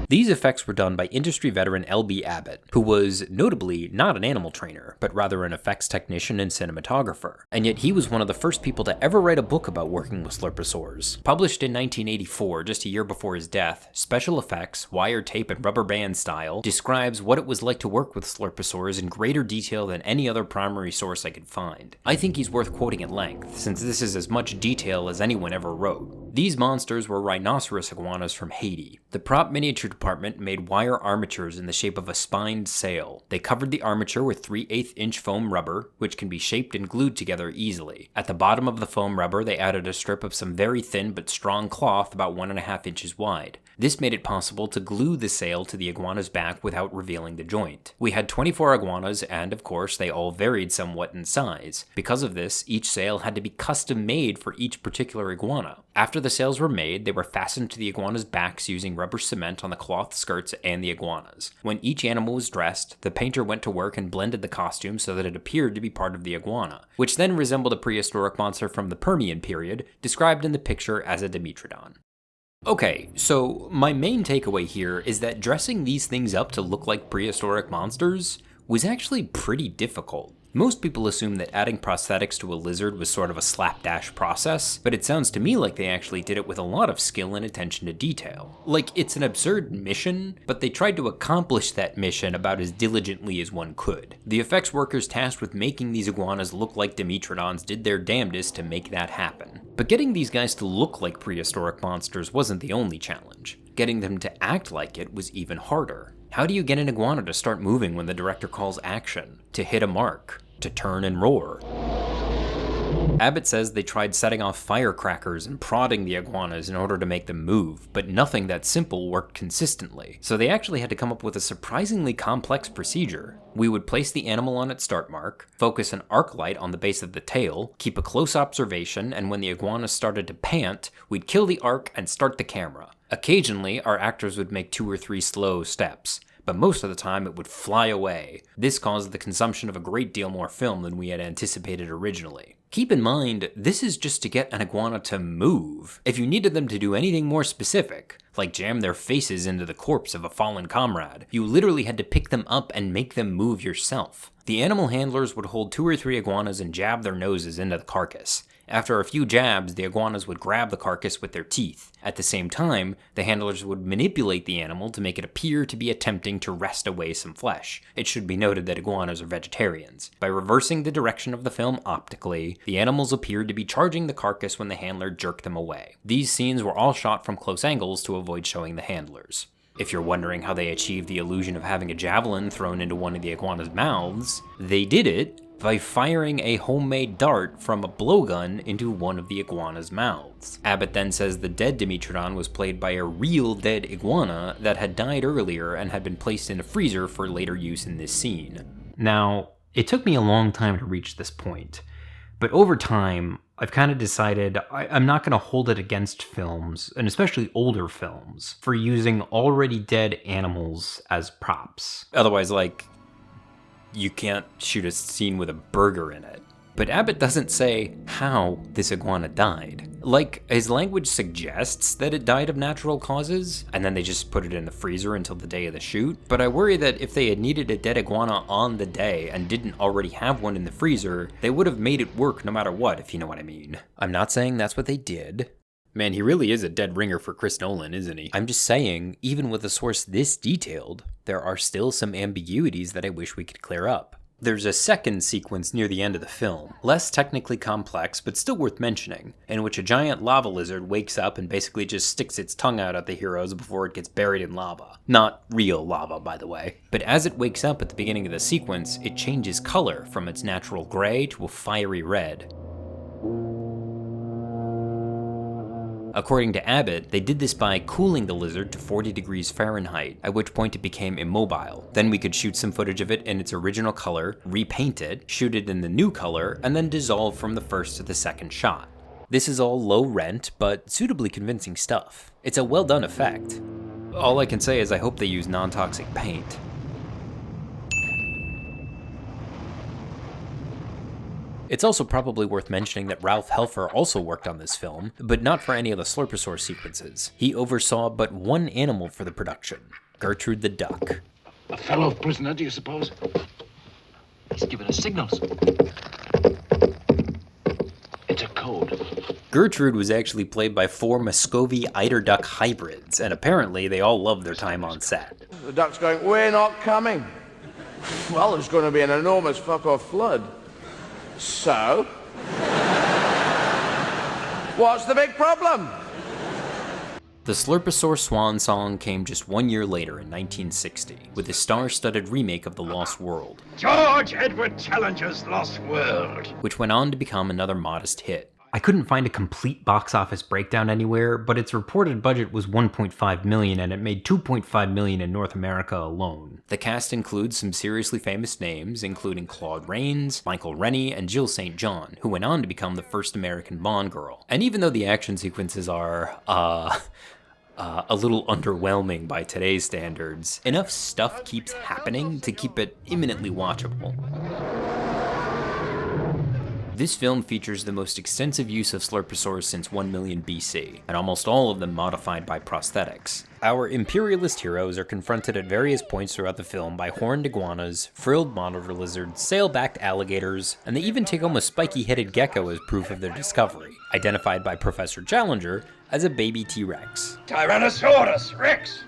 These effects were done by industry veteran L.B. Abbott, who was notably not an animal trainer, but rather an effects technician and cinematographer. And yet he was one of the first people to ever write a book about working with Slurposaurs. Published in 1984, just a year before his death, Special Effects, Wire Tape, and Rubber Band Style describes what it was like to work with Slurposaurs in greater detail than any other primary source I could find. I think he's worth quoting at length, since this is as much detail as anyone ever wrote. These monsters were rhinoceros iguanas from Haiti. The prop miniature department made wire armatures in the shape of a spined sail. They covered the armature with 3/8 inch foam rubber, which can be shaped and glued together easily. At the bottom of the foam rubber, they added a strip of some very thin but strong cloth about 1.5 inches wide. This made it possible to glue the sail to the iguana's back without revealing the joint. We had 24 iguanas, and of course, they all varied somewhat in size. Because of this, each sail had to be custom made for each particular iguana. After the sails were made, they were fastened to the iguana's backs using rubber cement on the cloth skirts and the iguanas. When each animal was dressed, the painter went to work and blended the costume so that it appeared to be part of the iguana, which then resembled a prehistoric monster from the Permian period, described in the picture as a Dimetrodon. Okay, so my main takeaway here is that dressing these things up to look like prehistoric monsters was actually pretty difficult. Most people assume that adding prosthetics to a lizard was sort of a slapdash process, but it sounds to me like they actually did it with a lot of skill and attention to detail. Like, it's an absurd mission, but they tried to accomplish that mission about as diligently as one could. The effects workers tasked with making these iguanas look like Dimetrodons did their damnedest to make that happen. But getting these guys to look like prehistoric monsters wasn't the only challenge. Getting them to act like it was even harder. How do you get an iguana to start moving when the director calls action? To hit a mark? To turn and roar? Abbott says they tried setting off firecrackers and prodding the iguanas in order to make them move, but nothing that simple worked consistently, so they actually had to come up with a surprisingly complex procedure. We would place the animal on its start mark, focus an arc light on the base of the tail, keep a close observation, and when the iguana started to pant, we'd kill the arc and start the camera. Occasionally, our actors would make 2 or 3 slow steps, but most of the time it would fly away. This caused the consumption of a great deal more film than we had anticipated originally. Keep in mind, this is just to get an iguana to move. If you needed them to do anything more specific, like jam their faces into the corpse of a fallen comrade, you literally had to pick them up and make them move yourself. The animal handlers would hold 2 or 3 iguanas and jab their noses into the carcass. After a few jabs, the iguanas would grab the carcass with their teeth. At the same time, the handlers would manipulate the animal to make it appear to be attempting to wrest away some flesh. It should be noted that iguanas are vegetarians. By reversing the direction of the film optically, the animals appeared to be charging the carcass when the handler jerked them away. These scenes were all shot from close angles to avoid showing the handlers. If you're wondering how they achieved the illusion of having a javelin thrown into one of the iguana's mouths, they did it by firing a homemade dart from a blowgun into one of the iguana's mouths. Abbott then says the dead Dimetrodon was played by a real dead iguana that had died earlier and had been placed in a freezer for later use in this scene. Now, it took me a long time to reach this point, but over time, I've kind of decided I'm not going to hold it against films, and especially older films, for using already dead animals as props. Otherwise, like, you can't shoot a scene with a burger in it. But Abbott doesn't say how this iguana died. Like, his language suggests that it died of natural causes, and then they just put it in the freezer until the day of the shoot. But I worry that if they had needed a dead iguana on the day and didn't already have one in the freezer, they would have made it work no matter what, if you know what I mean. I'm not saying that's what they did. Man, he really is a dead ringer for Chris Nolan, isn't he? I'm just saying, even with a source this detailed, there are still some ambiguities that I wish we could clear up. There's a second sequence near the end of the film, less technically complex but still worth mentioning, in which a giant lava lizard wakes up and basically just sticks its tongue out at the heroes before it gets buried in lava. Not real lava, by the way. But as it wakes up at the beginning of the sequence, it changes color from its natural gray to a fiery red. According to Abbott, they did this by cooling the lizard to 40 degrees Fahrenheit, at which point it became immobile. Then we could shoot some footage of it in its original color, repaint it, shoot it in the new color, and then dissolve from the first to the second shot. This is all low rent, but suitably convincing stuff. It's a well done effect. All I can say is I hope they use non-toxic paint. It's also probably worth mentioning that Ralph Helfer also worked on this film, but not for any of the Slurposaur sequences. He oversaw but one animal for the production, Gertrude the duck. A fellow prisoner, do you suppose? He's giving us signals. It's a code. Gertrude was actually played by 4 Muscovy eider-duck hybrids, and apparently they all loved their time on set. The duck's going, "We're not coming." Well, there's going to be an enormous fuck-off flood. So? What's the big problem? The Slurposaur swan song came just 1 year later in 1960, with a star-studded remake of The Lost World, George Edward Challenger's Lost World, which went on to become another modest hit. I couldn't find a complete box office breakdown anywhere, but its reported budget was $1.5 million and it made $2.5 million in North America alone. The cast includes some seriously famous names, including Claude Rains, Michael Rennie, and Jill St. John, who went on to become the first American Bond girl. And even though the action sequences are, a little underwhelming by today's standards, enough stuff keeps happening to keep it imminently watchable. This film features the most extensive use of Slurposaurs since 1 million BC, and almost all of them modified by prosthetics. Our imperialist heroes are confronted at various points throughout the film by horned iguanas, frilled monitor lizards, sail-backed alligators, and they even take home a spiky-headed gecko as proof of their discovery, identified by Professor Challenger as a baby T-Rex. Tyrannosaurus Rex!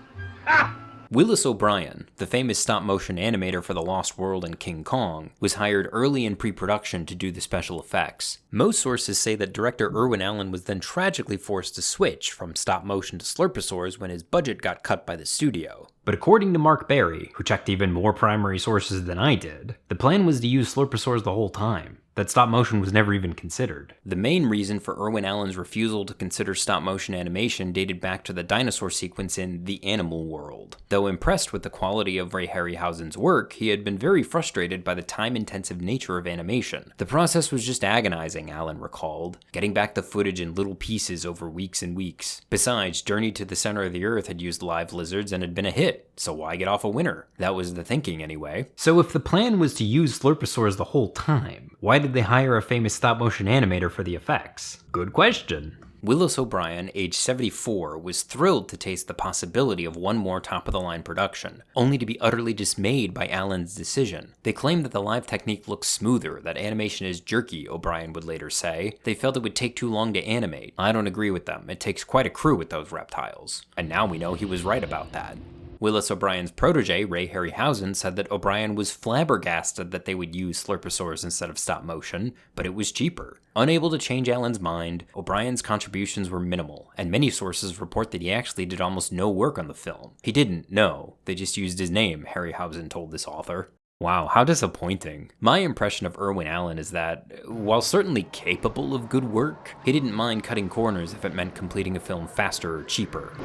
Ha! Willis O'Brien, the famous stop-motion animator for The Lost World and King Kong, was hired early in pre-production to do the special effects. Most sources say that director Irwin Allen was then tragically forced to switch from stop-motion to Slurposaurs when his budget got cut by the studio. But according to Mark Barry, who checked even more primary sources than I did, the plan was to use Slurposaurs the whole time. That stop motion was never even considered. The main reason for Irwin Allen's refusal to consider stop-motion animation dated back to the dinosaur sequence in The Animal World. Though impressed with the quality of Ray Harryhausen's work, he had been very frustrated by the time-intensive nature of animation. The process was just agonizing, Allen recalled, getting back the footage in little pieces over weeks and weeks. Besides, Journey to the Center of the Earth had used live lizards and had been a hit, so why get off a winner? That was the thinking anyway. So if the plan was to use Slurposaurs the whole time, why did they hire a famous stop-motion animator for the effects? Good question. Willis O'Brien, age 74, was thrilled to taste the possibility of one more top-of-the-line production, only to be utterly dismayed by Allen's decision. They claimed that the live technique looks smoother, that animation is jerky, O'Brien would later say. They felt it would take too long to animate. I don't agree with them. It takes quite a crew with those reptiles. And now we know he was right about that. Willis O'Brien's protege, Ray Harryhausen, said that O'Brien was flabbergasted that they would use Slurposaurs instead of stop motion, but it was cheaper. Unable to change Allen's mind, O'Brien's contributions were minimal, and many sources report that he actually did almost no work on the film. He didn't, no. They just used his name, Harryhausen told this author. Wow, how disappointing. My impression of Irwin Allen is that, while certainly capable of good work, he didn't mind cutting corners if it meant completing a film faster or cheaper.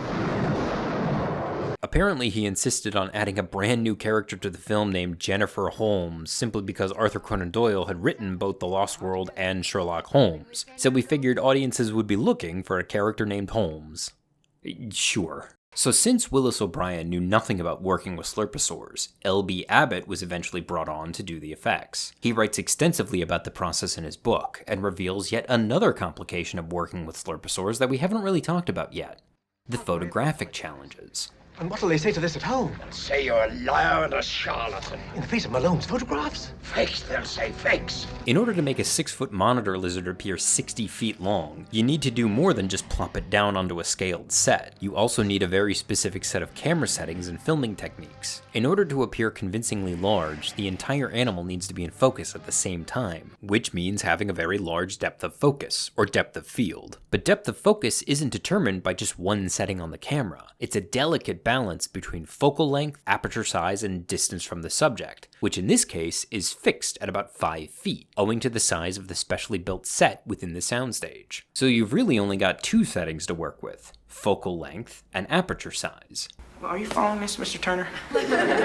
Apparently, he insisted on adding a brand new character to the film named Jennifer Holmes, simply because Arthur Conan Doyle had written both The Lost World and Sherlock Holmes, so we figured audiences would be looking for a character named Holmes. Sure. So since Willis O'Brien knew nothing about working with Slurposaurs, L.B. Abbott was eventually brought on to do the effects. He writes extensively about the process in his book, and reveals yet another complication of working with Slurposaurs that we haven't really talked about yet: the photographic challenges. And what'll they say to this at home? Say you're a liar and a charlatan. In the face of Malone's photographs? Fakes, they'll say fakes. In order to make a 6-foot monitor lizard appear 60 feet long, you need to do more than just plop it down onto a scaled set. You also need a very specific set of camera settings and filming techniques. In order to appear convincingly large, the entire animal needs to be in focus at the same time, which means having a very large depth of focus, or depth of field. But depth of focus isn't determined by just one setting on the camera. It's a delicate balance between focal length, aperture size, and distance from the subject, which in this case is fixed at about 5 feet, owing to the size of the specially built set within the soundstage. So you've really only got 2 settings to work with: focal length and aperture size. Are you following this, Mr. Turner?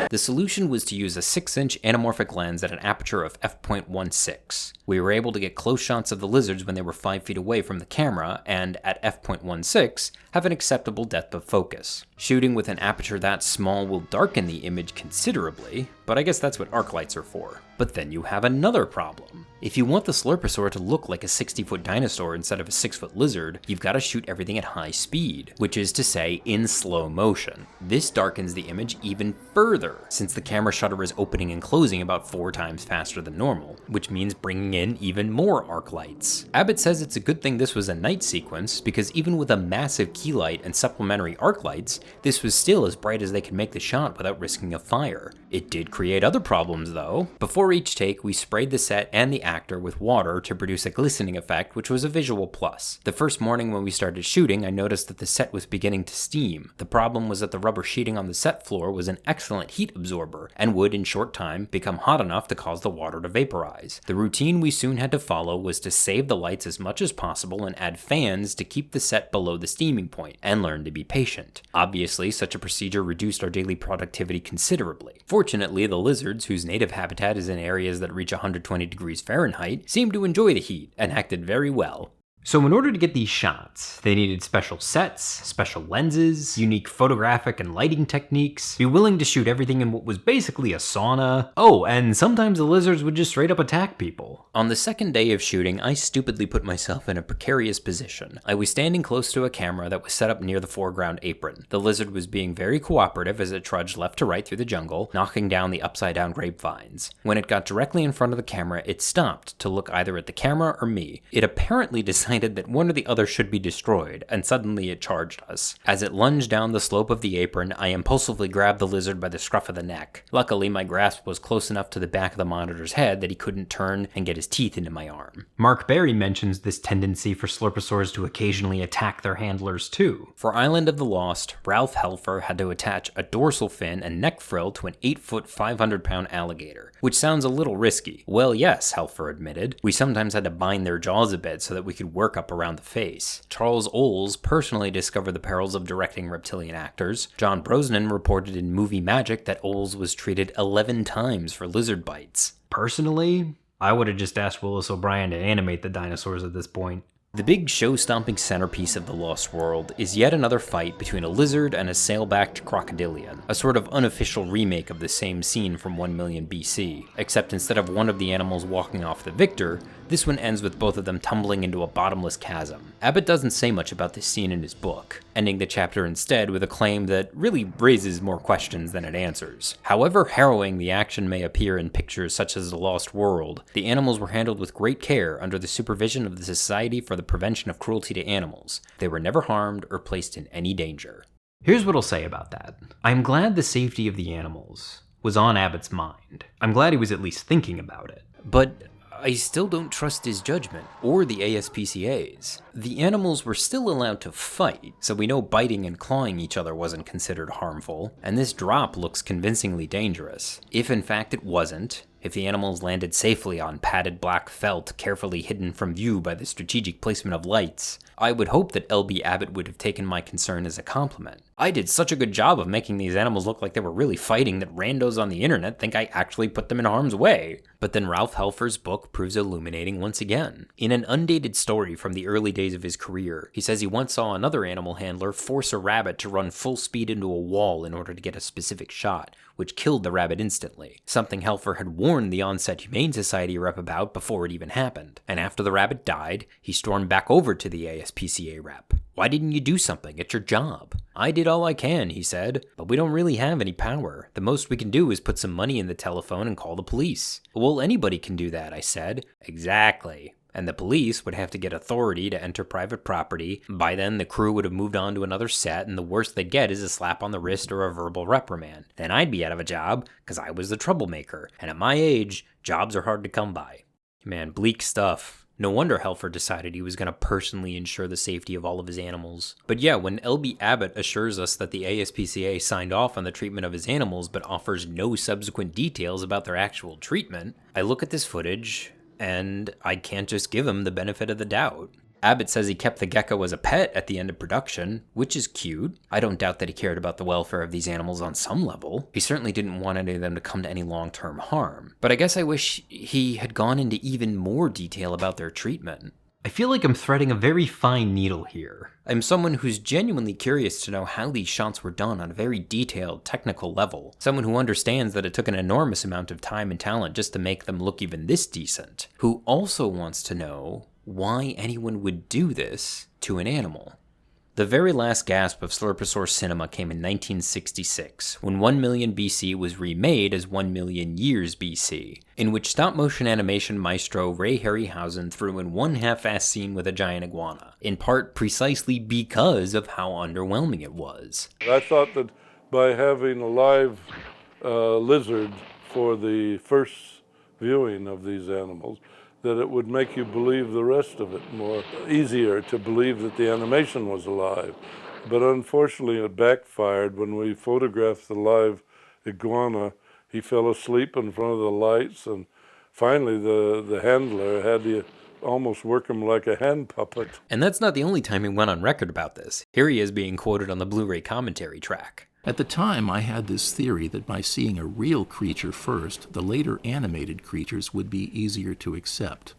The solution was to use a 6-inch anamorphic lens at an aperture of f.16. We were able to get close shots of the lizards when they were 5 feet away from the camera, and at f.16, have an acceptable depth of focus. Shooting with an aperture that small will darken the image considerably, but I guess that's what arc lights are for. But then you have another problem. If you want the Slurposaur to look like a 60-foot dinosaur instead of a 6-foot lizard, you've got to shoot everything at high speed, which is to say, in slow motion. This darkens the image even further, since the camera shutter is opening and closing about 4 times faster than normal, which means bringing in even more arc lights. Abbott says it's a good thing this was a night sequence, because even with a massive key light and supplementary arc lights, this was still as bright as they could make the shot without risking a fire. It did create other problems though. Before each take, we sprayed the set and the actor with water to produce a glistening effect, which was a visual plus. The first morning when we started shooting, I noticed that the set was beginning to steam. The problem was that the rubber sheeting on the set floor was an excellent heat absorber and would, in short time, become hot enough to cause the water to vaporize. The routine we soon had to follow was to save the lights as much as possible and add fans to keep the set below the steaming point, and learn to be patient. Obviously, such a procedure reduced our daily productivity considerably. Fortunately, the lizards, whose native habitat is in areas that reach 120 degrees Fahrenheit, seemed to enjoy the heat and acted very well. So in order to get these shots, they needed special sets, special lenses, unique photographic and lighting techniques, be willing to shoot everything in what was basically a sauna. Oh, and sometimes the lizards would just straight up attack people. On the second day of shooting, I stupidly put myself in a precarious position. I was standing close to a camera that was set up near the foreground apron. The lizard was being very cooperative as it trudged left to right through the jungle, knocking down the upside-down grapevines. When it got directly in front of the camera, it stopped to look either at the camera or me. It apparently decided that one or the other should be destroyed, and suddenly it charged us. As it lunged down the slope of the apron, I impulsively grabbed the lizard by the scruff of the neck. Luckily, my grasp was close enough to the back of the monitor's head that he couldn't turn and get his teeth into my arm. Mark Berry mentions this tendency for Slurposaurs to occasionally attack their handlers too. For Island of the Lost, Ralph Helfer had to attach a dorsal fin and neck frill to an 8-foot, 500-pound alligator, which sounds a little risky. Well, yes, Helfer admitted. We sometimes had to bind their jaws a bit so that we could work up around the face. Charles Oles personally discovered the perils of directing reptilian actors. John Brosnan reported in Movie Magic that Oles was treated 11 times for lizard bites. Personally, I would have just asked Willis O'Brien to animate the dinosaurs at this point. The big show-stomping centerpiece of The Lost World is yet another fight between a lizard and a sail-backed crocodilian, a sort of unofficial remake of the same scene from 1 million BC, except instead of one of the animals walking off the victor, this one ends with both of them tumbling into a bottomless chasm. Abbott doesn't say much about this scene in his book, ending the chapter instead with a claim that really raises more questions than it answers. However harrowing the action may appear in pictures such as The Lost World, the animals were handled with great care under the supervision of the Society for the Prevention of Cruelty to Animals. They were never harmed or placed in any danger. Here's what I'll say about that. I'm glad the safety of the animals was on Abbott's mind. I'm glad he was at least thinking about it. But I still don't trust his judgment, or the ASPCA's. The animals were still allowed to fight, so we know biting and clawing each other wasn't considered harmful, and this drop looks convincingly dangerous. If in fact it wasn't, if the animals landed safely on padded black felt carefully hidden from view by the strategic placement of lights, I would hope that L.B. Abbott would have taken my concern as a compliment. I did such a good job of making these animals look like they were really fighting that randos on the internet think I actually put them in harm's way. But then Ralph Helfer's book proves illuminating once again. In an undated story from the early days of his career, he says he once saw another animal handler force a rabbit to run full speed into a wall in order to get a specific shot, which killed the rabbit instantly, something Helfer had warned the on-set Humane Society rep about before it even happened. And after the rabbit died, he stormed back over to the ASPCA rep. Why didn't you do something? It's your job. I did all I can, he said, but we don't really have any power. The most we can do is put some money in the telephone and call the police. Well, anybody can do that, I said. Exactly. And the police would have to get authority to enter private property. By then, the crew would have moved on to another set, and the worst they'd get is a slap on the wrist or a verbal reprimand. Then I'd be out of a job, because I was the troublemaker, and at my age, jobs are hard to come by. Man, bleak stuff. No wonder Helfer decided he was going to personally ensure the safety of all of his animals. But yeah, when L.B. Abbott assures us that the ASPCA signed off on the treatment of his animals but offers no subsequent details about their actual treatment, I look at this footage, and I can't just give him the benefit of the doubt. Abbott says he kept the gecko as a pet at the end of production, which is cute. I don't doubt that he cared about the welfare of these animals on some level. He certainly didn't want any of them to come to any long-term harm. But I guess I wish he had gone into even more detail about their treatment. I feel like I'm threading a very fine needle here. I'm someone who's genuinely curious to know how these shots were done on a very detailed, technical level. Someone who understands that it took an enormous amount of time and talent just to make them look even this decent. Who also wants to know why anyone would do this to an animal. The very last gasp of Slurposaur cinema came in 1966, when 1 million BC was remade as 1 million years BC, in which stop-motion animation maestro Ray Harryhausen threw in one half-assed scene with a giant iguana, in part precisely because of how underwhelming it was. I thought that by having a live lizard before the first viewing of these animals that it would make you believe the rest of it more easier to believe that the animation was alive. But unfortunately, it backfired. When we photographed the live iguana, he fell asleep in front of the lights, and finally the handler had to almost work him like a hand puppet. And that's not the only time he went on record about this. Here he is being quoted on the Blu-ray commentary track. At the time, I had this theory that by seeing a real creature first, the later animated creatures would be easier to accept.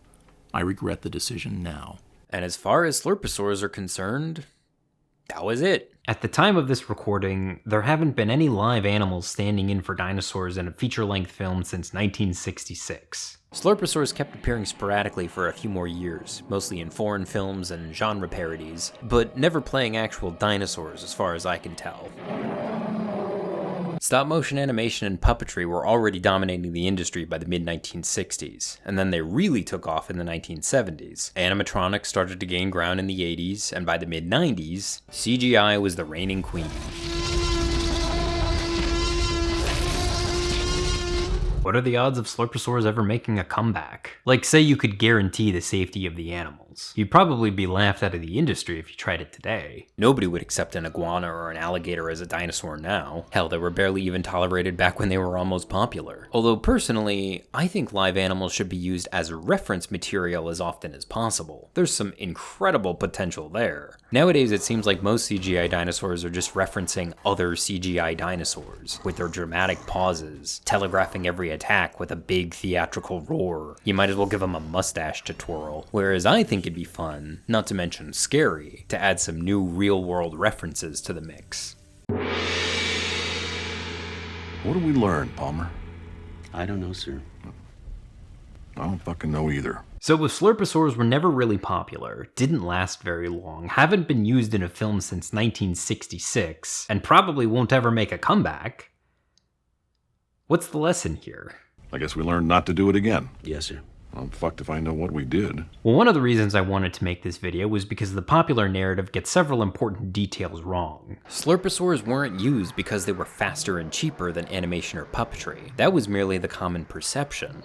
I regret the decision now. And as far as Slurposaurs are concerned, that was it. At the time of this recording, there haven't been any live animals standing in for dinosaurs in a feature-length film since 1966. Slurposaurs kept appearing sporadically for a few more years, mostly in foreign films and genre parodies, but never playing actual dinosaurs as far as I can tell. Stop-motion animation and puppetry were already dominating the industry by the mid-1960s, and then they really took off in the 1970s. Animatronics started to gain ground in the 80s, and by the mid-90s, CGI was the reigning queen. What are the odds of Slurposaurs ever making a comeback? Like, say you could guarantee the safety of the animals. You'd probably be laughed out of the industry if you tried it today. Nobody would accept an iguana or an alligator as a dinosaur now. Hell, they were barely even tolerated back when they were almost popular. Although personally, I think live animals should be used as reference material as often as possible. There's some incredible potential there. Nowadays, it seems like most CGI dinosaurs are just referencing other CGI dinosaurs, with their dramatic pauses, telegraphing every attack with a big theatrical roar. You might as well give them a mustache to twirl. Whereas I think it'd be fun, not to mention scary, to add some new real-world references to the mix. What did we learn, Palmer? I don't know, sir. I don't fucking know either. So if Slurposaurs were never really popular, didn't last very long, haven't been used in a film since 1966, and probably won't ever make a comeback, what's the lesson here? I guess we learned not to do it again. Yes, sir. I'm fucked if I know what we did. Well, one of the reasons I wanted to make this video was because the popular narrative gets several important details wrong. Slurposaurs weren't used because they were faster and cheaper than animation or puppetry. That was merely the common perception.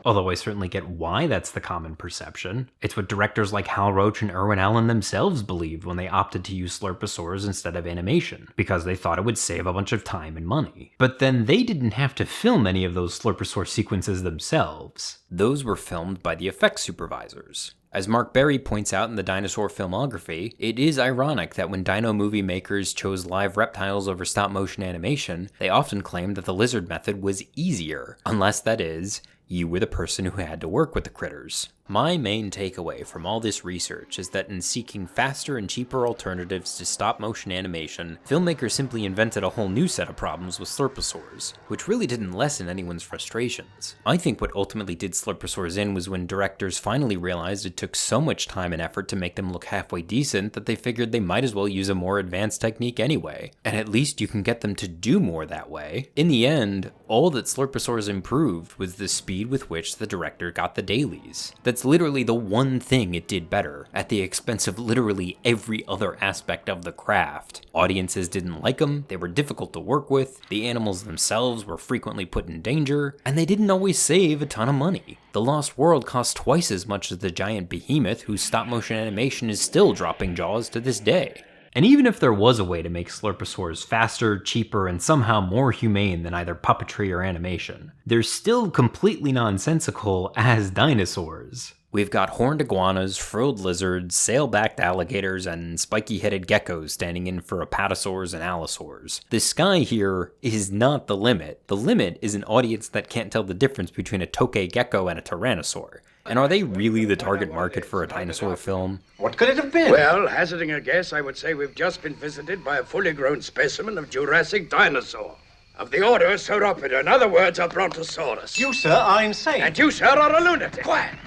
Although I certainly get why that's the common perception. It's what directors like Hal Roach and Irwin Allen themselves believed when they opted to use Slurposaurs instead of animation, because they thought it would save a bunch of time and money. But then they didn't have to film any of those Slurposaur sequences themselves. Those were filmed by the effects supervisors. As Mark Berry points out in the Dinosaur filmography, it is ironic that when dino movie makers chose live reptiles over stop-motion animation, they often claimed that the lizard method was easier, unless that is, you were the person who had to work with the critters. My main takeaway from all this research is that in seeking faster and cheaper alternatives to stop-motion animation, filmmakers simply invented a whole new set of problems with Slurposaurs, which really didn't lessen anyone's frustrations. I think what ultimately did Slurposaurs in was when directors finally realized it took so much time and effort to make them look halfway decent that they figured they might as well use a more advanced technique anyway, and at least you can get them to do more that way. In the end, all that Slurposaurs improved was the speed with which the director got the dailies. That's literally the one thing it did better, at the expense of literally every other aspect of the craft. Audiences didn't like them, they were difficult to work with, the animals themselves were frequently put in danger, and they didn't always save a ton of money. The Lost World cost twice as much as the giant behemoth whose stop-motion animation is still dropping jaws to this day. And even if there was a way to make Slurposaurs faster, cheaper, and somehow more humane than either puppetry or animation, they're still completely nonsensical as dinosaurs. We've got horned iguanas, frilled lizards, sail-backed alligators, and spiky-headed geckos standing in for apatosaurs and allosaurs. The sky here is not the limit. The limit is an audience that can't tell the difference between a tokay gecko and a tyrannosaur. And are they really the target market for a dinosaur film? What could it have been? Well, hazarding a guess, I would say we've just been visited by a fully grown specimen of Jurassic dinosaur. Of the order Sauropida, in other words, a Brontosaurus. You, sir, are insane. And you, sir, are a lunatic. Quiet.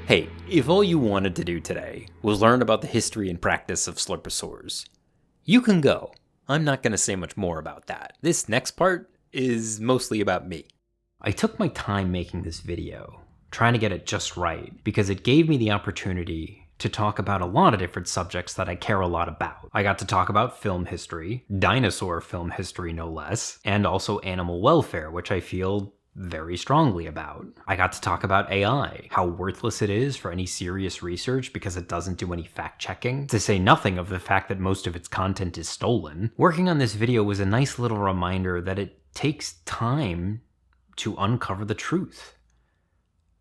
Hey, if all you wanted to do today was learn about the history and practice of Slurposaurs, you can go. I'm not going to say much more about that. This next part is mostly about me. I took my time making this video, trying to get it just right, because it gave me the opportunity to talk about a lot of different subjects that I care a lot about. I got to talk about film history, dinosaur film history no less, and also animal welfare, which I feel very strongly about. I got to talk about AI, how worthless it is for any serious research because it doesn't do any fact-checking, to say nothing of the fact that most of its content is stolen. Working on this video was a nice little reminder that it takes time to uncover the truth.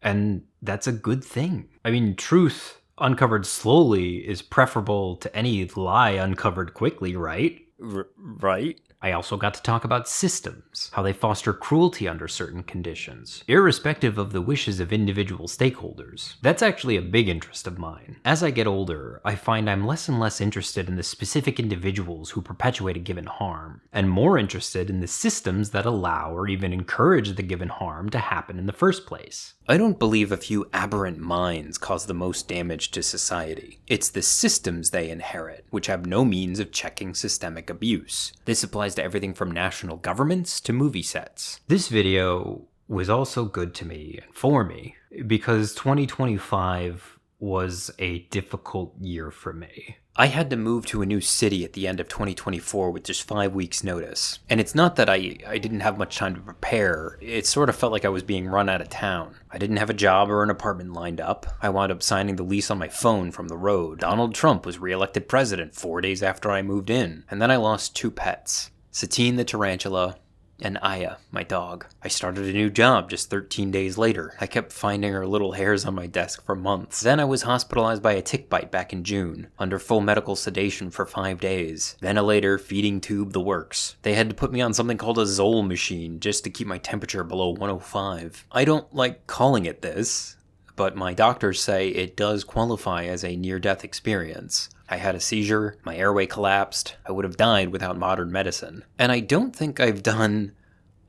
And that's a good thing. I mean, truth uncovered slowly is preferable to any lie uncovered quickly, right? Right? I also got to talk about systems, how they foster cruelty under certain conditions, irrespective of the wishes of individual stakeholders. That's actually a big interest of mine. As I get older, I find I'm less and less interested in the specific individuals who perpetuate a given harm, and more interested in the systems that allow or even encourage the given harm to happen in the first place. I don't believe a few aberrant minds cause the most damage to society. It's the systems they inherit, which have no means of checking systemic abuse. This applies to everything from national governments to movie sets. This video was also good to me and for me because 2025 was a difficult year for me. I had to move to a new city at the end of 2024 with just 5 weeks notice. And it's not that I didn't have much time to prepare, it sort of felt like I was being run out of town. I didn't have a job or an apartment lined up. I wound up signing the lease on my phone from the road. Donald Trump was re-elected president 4 days after I moved in. And then I lost 2 pets. Satine the tarantula, and Aya, my dog. I started a new job just 13 days later. I kept finding her little hairs on my desk for months. Then I was hospitalized by a tick bite back in June, under full medical sedation for 5 days. Ventilator, feeding tube, the works. They had to put me on something called a Zoll machine just to keep my temperature below 105. I don't like calling it this, but my doctors say it does qualify as a near-death experience. I had a seizure, my airway collapsed, I would have died without modern medicine. And I don't think I've done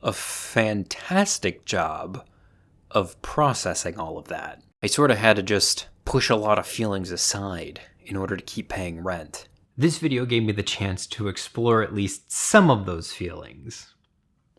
a fantastic job of processing all of that. I sort of had to just push a lot of feelings aside in order to keep paying rent. This video gave me the chance to explore at least some of those feelings.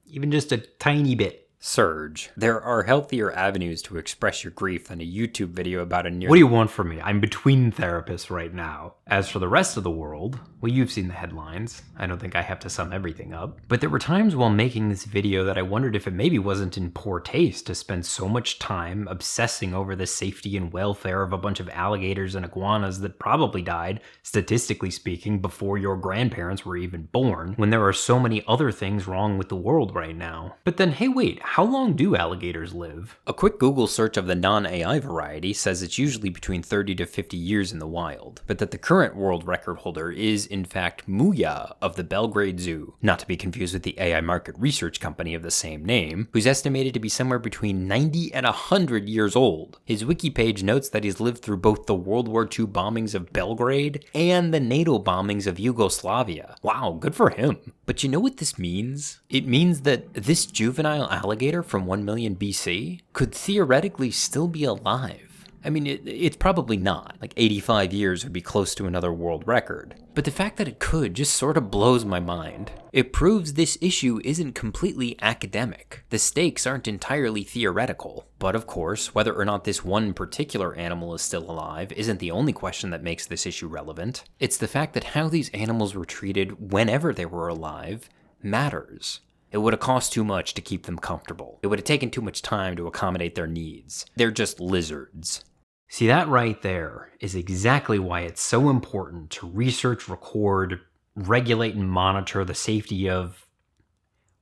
Even just a tiny bit. Surge. There are healthier avenues to express your grief than a YouTube video about a near- What do you want from me? I'm between therapists right now. As for the rest of the world, well, you've seen the headlines. I don't think I have to sum everything up. But there were times while making this video that I wondered if it maybe wasn't in poor taste to spend so much time obsessing over the safety and welfare of a bunch of alligators and iguanas that probably died, statistically speaking, before your grandparents were even born, when there are so many other things wrong with the world right now. But then, hey wait, how long do alligators live? A quick Google search of the non-AI variety says it's usually between 30 to 50 years in the wild, but that the current world record holder is in fact Muya of the Belgrade Zoo, not to be confused with the AI market research company of the same name, who's estimated to be somewhere between 90 and 100 years old. His wiki page notes that he's lived through both the World War II bombings of Belgrade and the NATO bombings of Yugoslavia. Wow, good for him. But you know what this means? It means that this juvenile alligator from 1 million BC could theoretically still be alive. I mean, it's probably not. Like 85 years would be close to another world record. But the fact that it could just sort of blows my mind. It proves this issue isn't completely academic. The stakes aren't entirely theoretical. But of course, whether or not this one particular animal is still alive isn't the only question that makes this issue relevant. It's the fact that how these animals were treated whenever they were alive matters. It would have cost too much to keep them comfortable. It would have taken too much time to accommodate their needs. They're just lizards. See, that right there is exactly why it's so important to research, record, regulate, and monitor the safety of,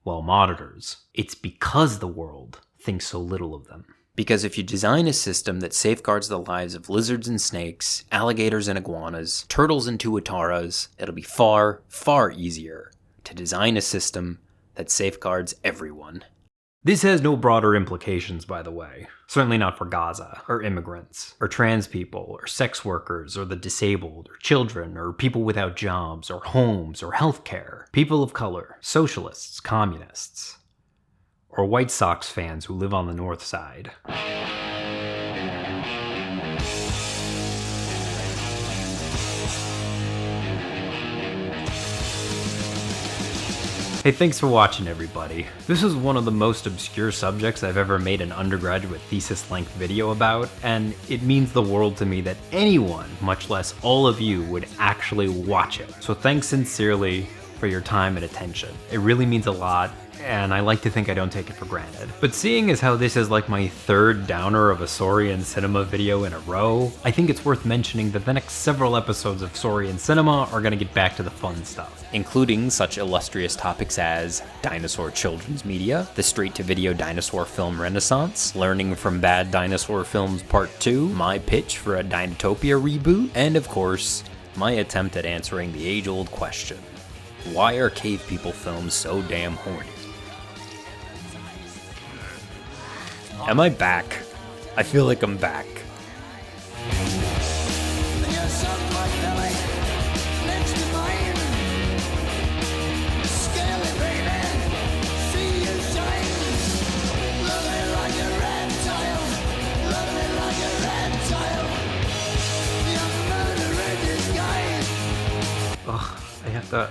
well, monitors. It's because the world thinks so little of them. Because if you design a system that safeguards the lives of lizards and snakes, alligators and iguanas, turtles and tuataras, it'll be far, far easier to design a system that safeguards everyone. This has no broader implications, by the way. Certainly not for Gaza, or immigrants, or trans people, or sex workers, or the disabled, or children, or people without jobs, or homes, or healthcare, people of color, socialists, communists, or White Sox fans who live on the North Side. Hey, thanks for watching, everybody. This is one of the most obscure subjects I've ever made an undergraduate thesis-length video about, and it means the world to me that anyone, much less all of you, would actually watch it. So thanks sincerely for your time and attention. It really means a lot, and I like to think I don't take it for granted. But seeing as how this is like my third downer of a Saurian cinema video in a row, I think it's worth mentioning that the next several episodes of Saurian cinema are gonna get back to the fun stuff, including such illustrious topics as dinosaur children's media, the straight-to-video dinosaur film renaissance, learning from bad dinosaur films part 2, my pitch for a Dinotopia reboot, and of course, my attempt at answering the age-old question: why are cave people films so damn horny? Am I back? I feel like I'm back.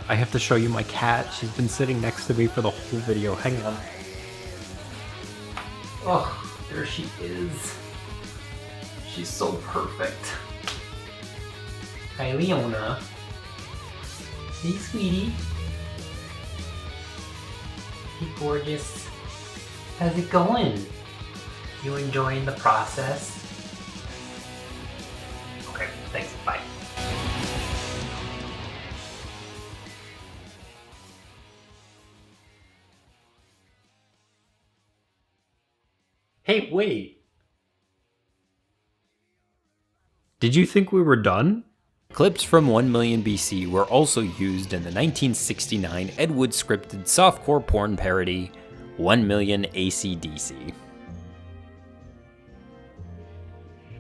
I have to show you my cat. She's been sitting next to me for the whole video. Hang on. Oh, there she is. She's so perfect. Hi, Leona. Hey, sweetie. Hey, gorgeous. How's it going? You enjoying the process? Okay, thanks. Bye. Hey, wait. Did you think we were done? Clips from 1 million BC were also used in the 1969 Ed Wood scripted softcore porn parody 1 million AC/DC.